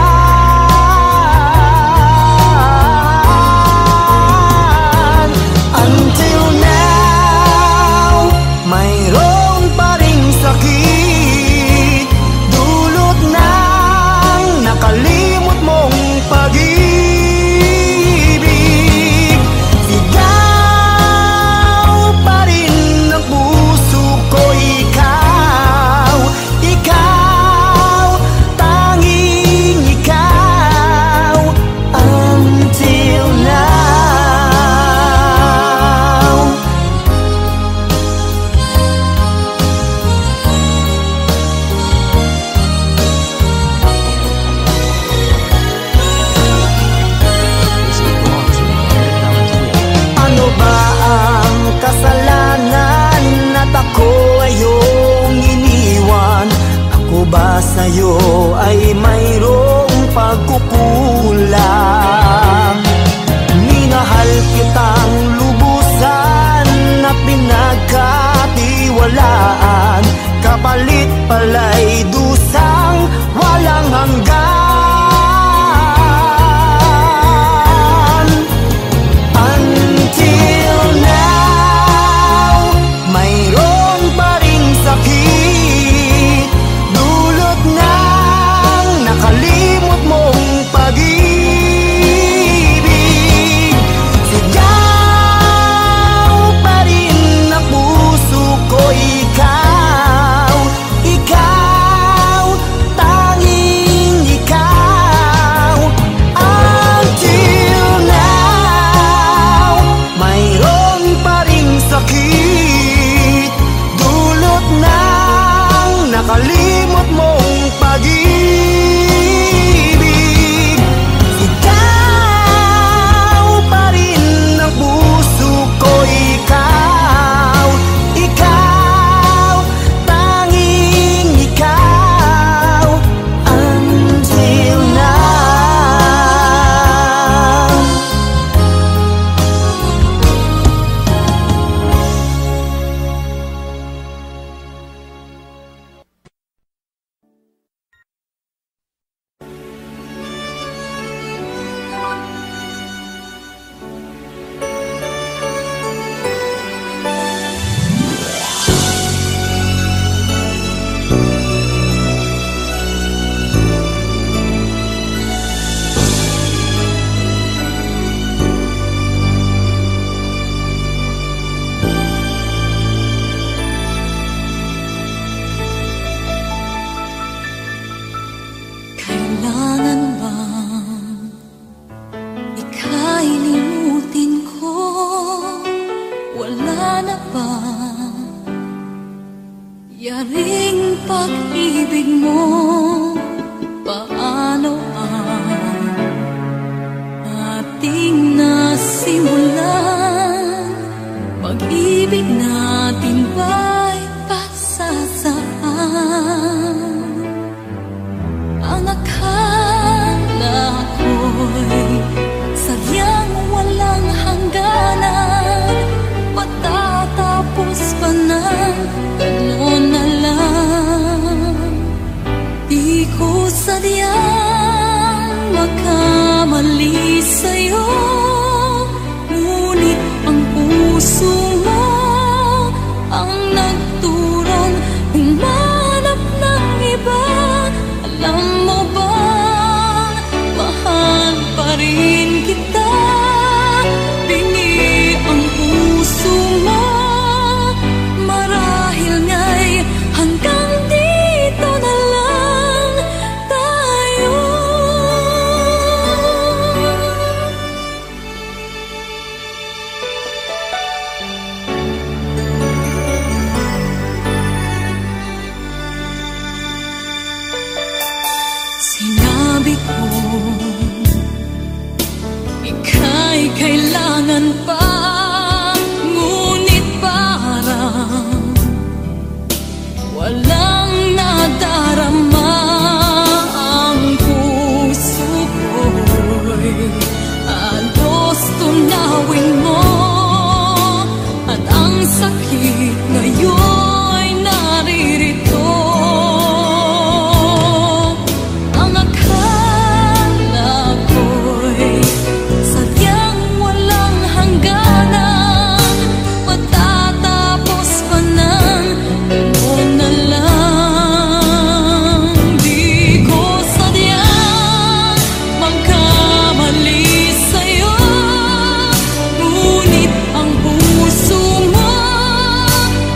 ay limutin ko, wala na ba yaring pag-ibig mo? Paano ang ating nasimulan? Pag-ibig natin ba'y pasasaan? Ang akala ko'y sadyang walang hangganan, patatapos pa na gano'n na lang. Di ko sadyang makamali sa'yo, ngunit ang puso mo ang nagturong humanap ng iba. Alam mo ba, mahal pa rin kita. Bingi ang puso mo, marahil nga'y hanggang dito na lang tayo. Sinabi ko, ika'y kailangan pa, ngunit parang walang nadarama. Ang puso ko'y halos tunawin mo, at ang sakit ngayon'y naririto. Ang akala ko'y sadyang walang hangganan, matatapos pa ng gano'n na lang. Di ko sadyang magkamali sa'yo, ngunit ang puso mo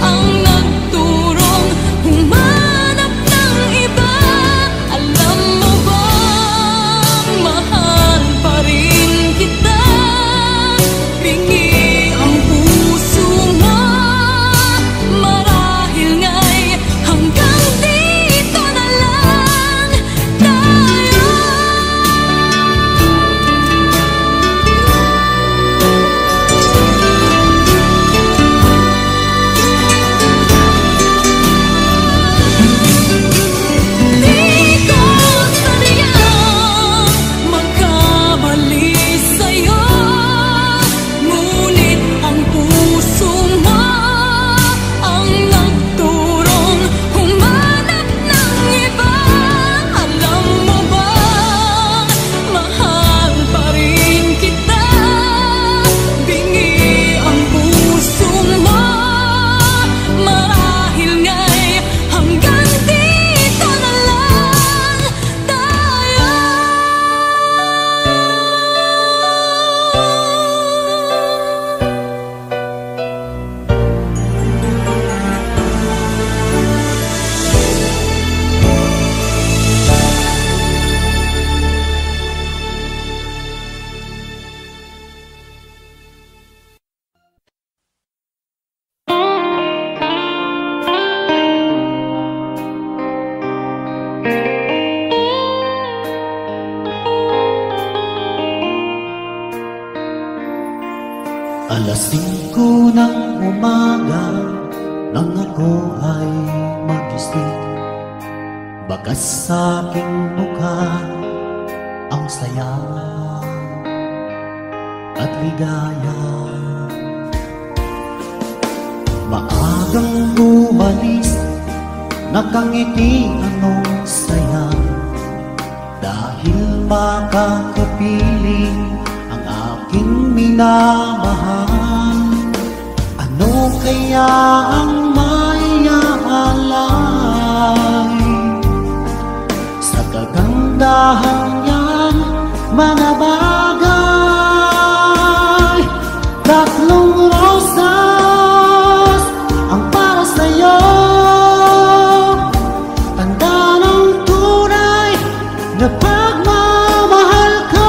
ang nagturong humanap ng iba. Alam mo ba, mahal pa rin kita. Bingi ang puso mo, marahil nga'y hanggang dito na lang tayo. Di ko sadyang magkamali sa'yo, ngunit ang puso mo ang nagturong humanap ng iba. Alam mo ba, mahal pa rin kita. Bingi ang puso mo, marahil nga'y hanggang dito na lang tayo. Alas 5 ng umaga nang ako ay magising, bakas sa aking mukha ang saya at ligaya. Maagang umalis, nakangiti anong saya, dahil makakapiling ang aking minamahal. Ano kaya ang maiaalay sa kagandahan niyan mga bagay? Tatlong rosas ang para sa'yo, tanda ng tunay na pagmamahal ko.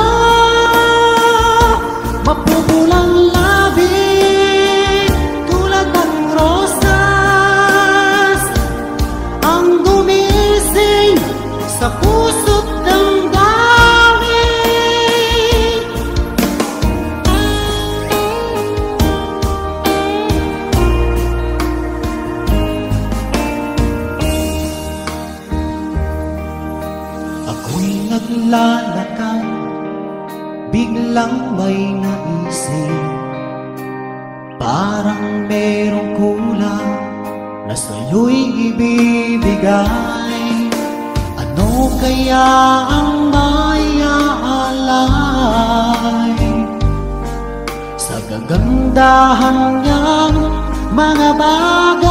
lang may naisip, parang merong kulang na sa'yo'y ibibigay. Ano kaya ang maiaalay sa kagandahan niyang mga bagay?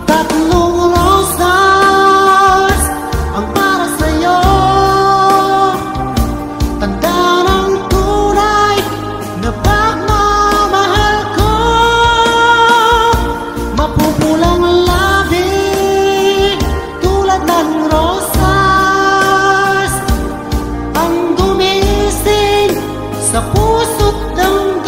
Tatlong rosas ang para sa'yo, tanda ng tunay na pagmamahal ko. Mapupulang labi tulad ng rosas ang gumising sa puso't damdamin.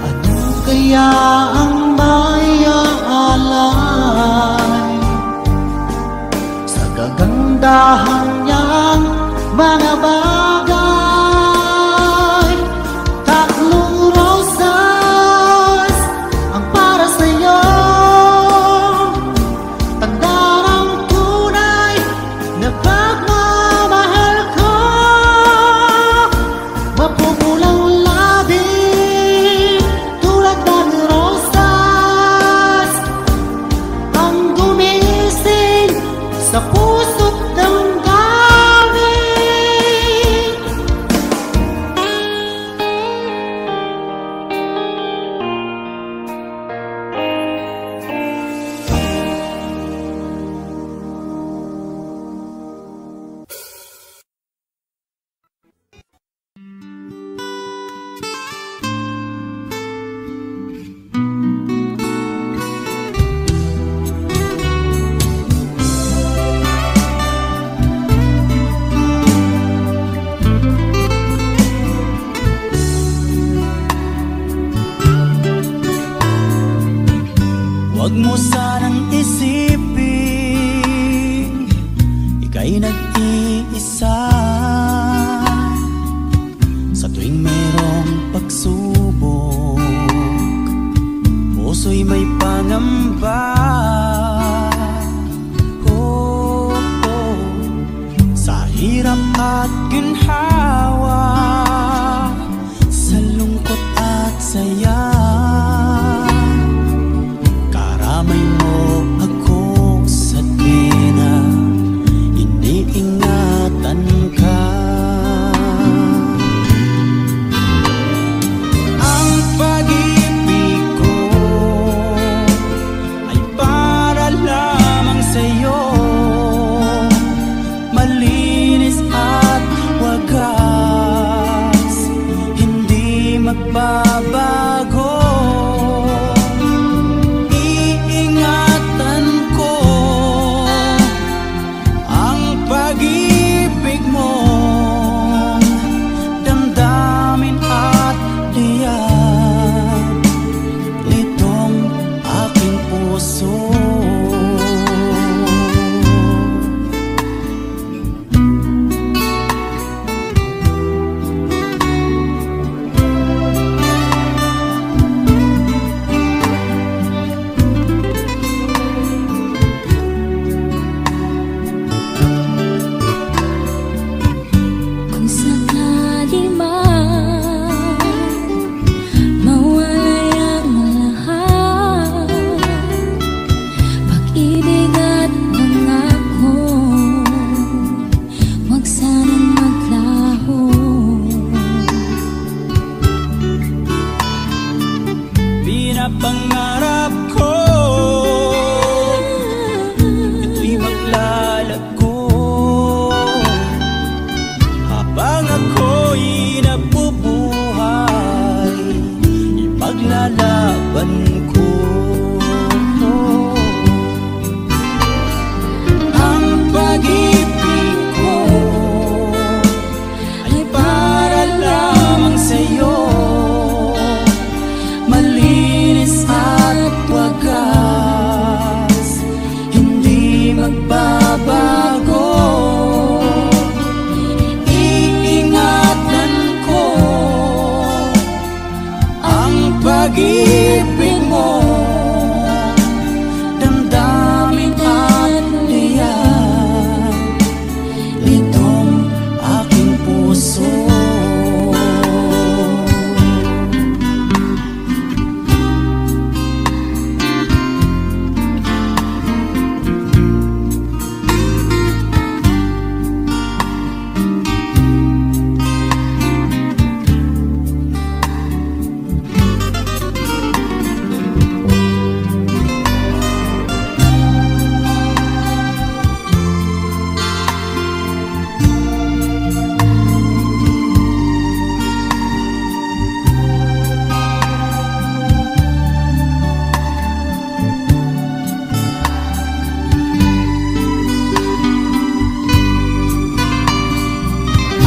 Ano kaya ang maiaalay sa kagandahan niyang mga bagay? Tatlong rosas ang para sa'yo, tanda ng tunay na pagmamahal ko. Mapupulang labi tulad ng rosas ang gumising sa puso't damdamin. Huwag mo sanang isipin ika'y nag-iisa sa tuwing mayroong pagsubok. Puso'y may pangamba, sa hirap at ginhawa, sa lungkot at saya. Karamay mo ako sa tuwina iniingatan ka. Ang pag-ibig ko ay para lamang sa'yo, malinis at wagas, hindi magbabago. Iingatan ko ang pag-ibig mo, damdamin at liyan itong aking puso. Kung sakali man mawalay ang lahat, pag-ibig at pangako, huwag sanang maglaho. Pinapangarap ko ito'y maglalago habang ako'y nabubuhay, ipaglalaban ko ang pag-ibig ko ay pag-ibig mo, damdamin at liyan nitong aking puso.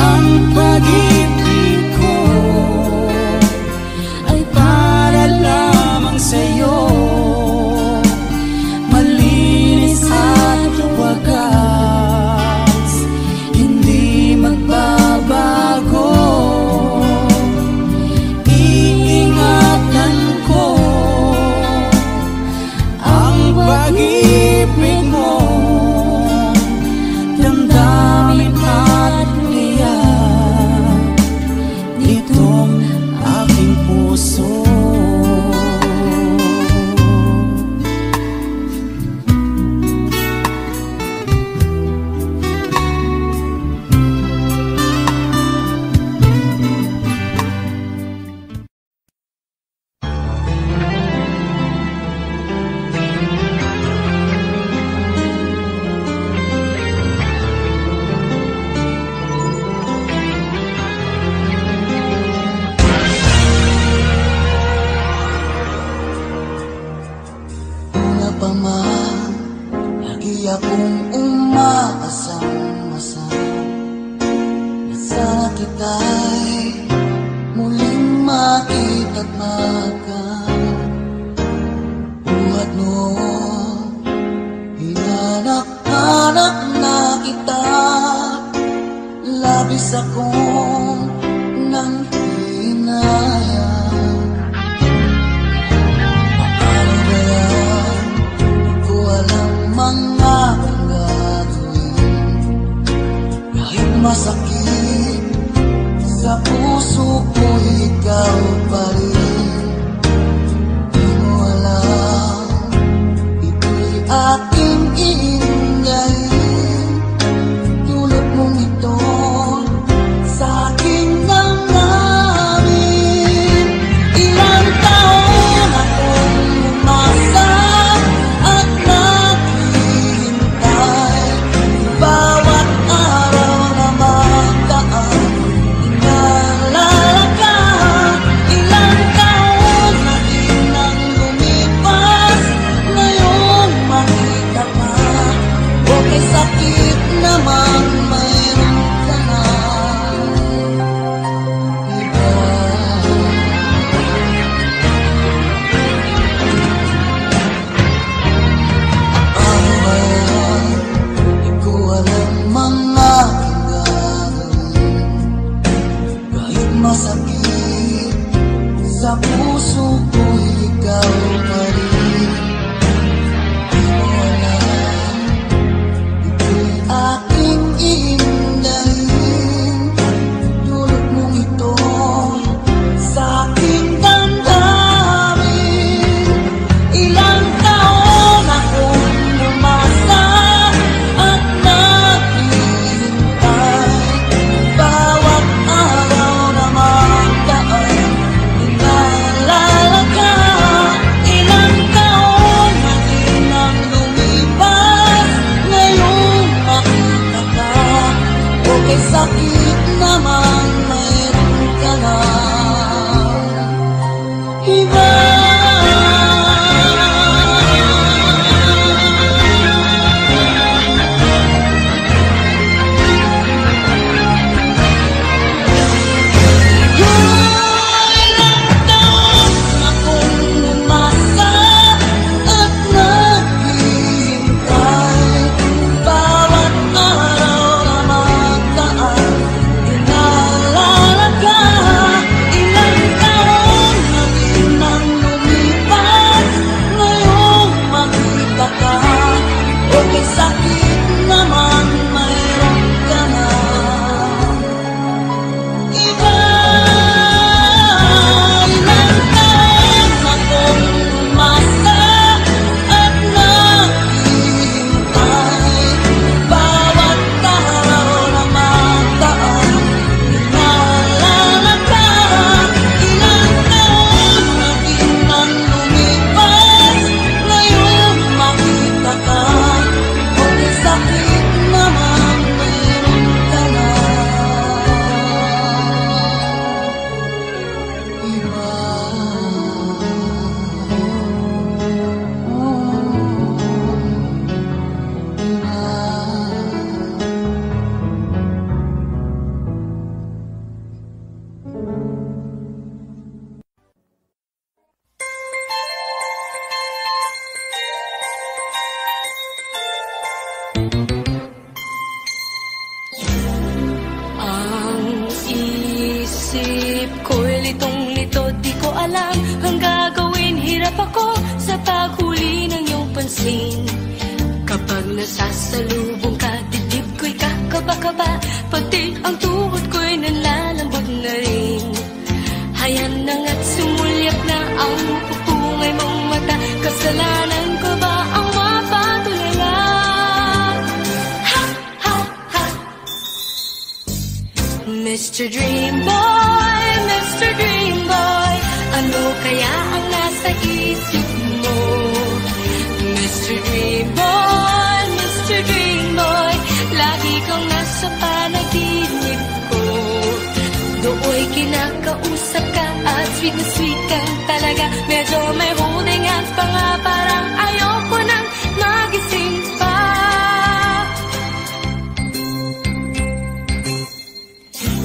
Ang pag-ibig ko ay para lamang sa'yo, malinis at wagas, hindi magbabago. Iingatan ko ang pag-ibig mo, damdamin at nitong aking puso. Lagi akong umaasang-asang na sana kita'y muling makita't makan. Buhat noon, hinanak-hanak na kita, labis akong nang hinayang. Paano ba yan? Ko alam mga gagawin, kahit masakit sa puso ko, ikaw pa rin. Di mo alam, ito'y aking iingayin, tulad mong ito sa aking nangamin. Ilang taon akong umasa at naghihintay, bawat araw na magdaan, inaalala ka. Ilang taon na din ang lumipas, ngayon makita ka. Okay, sakit naman, mayroon ka na iba. Ano ba yan? Di ko alam mga gagawin, kahit masakit sa puso ko, ikaw pa rin. Di mo alam, ito'y aking iingayin, tulad mong ito sa aking damdamin. Ilang taon akong umasa at naghihintay, bawat araw na magdaan, inaalala ka. Ilang Dinip ko'y litong-lito, di ko alam ang gagawin. Hirap ako sa paghuli ng iyong pansin. Kapag nasasalubong ka, dibdib ko'y kakaba-kaba, pati ang tuhod ko'y nalalambot na rin. Hayan na nga't sumulyap na ang pupungay mong mata. Kasalanan ko ba ang mapatulala? Ha, ha, ha. Mr. Dream Boy, Mr. Dream Boy, ano kaya ang nasa isip mo? Mr. Dream Boy, Mr. Dream Boy, lagi kang nasa panaginip ko. Dooy kinakausap ka at sweet na sweet kang talaga. Medyo may holding hands pa nga, parang ayoko nang magising pa.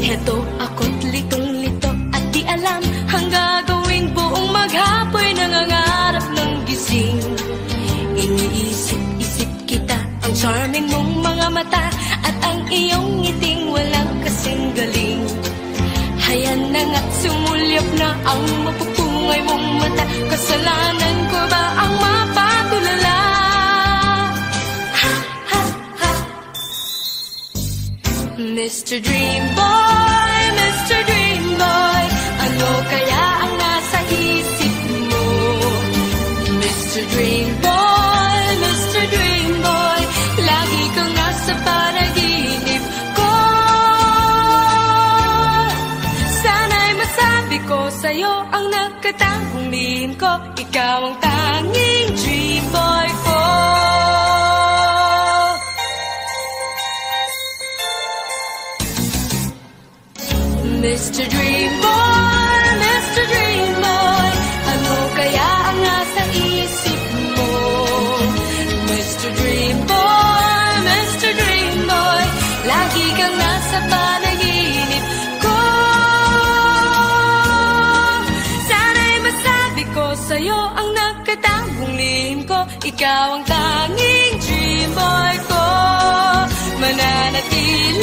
Heto ako't litong-lito at di alam ang gagawin. Buong maghapoy nangangarap ng gising. Iniisip-isip kita, ang charming mong mga mata at ang iyong ngiting walang kasing galing. Hayan na nga't sumulyap na ang mapupungay mong mata. Kasalanan ko ba ang mapatulala? Ha, ha, ha. Mr. Dream Boy, Mr. Dream Boy, ano kaya ang nasa isip mo? Mr. Dream Boy, Mr. Dream Boy, lagi kang nasa panaginip ko. Sana'y masabi ko sa'yo ang nagkatangong lihim ko. Ikaw ang tanging dream boy ko. Mr. Dream Boy, Mr. Dream Boy, ano kaya ang nasa isip mo? Mr. Dream Boy, Mr. Dream Boy, lagi kang nasa panaginip ko. Sana'y masabi ko sa'yo ang nagkatangong lihim ko. Ikaw ang tanging dream boy ko. Mananatili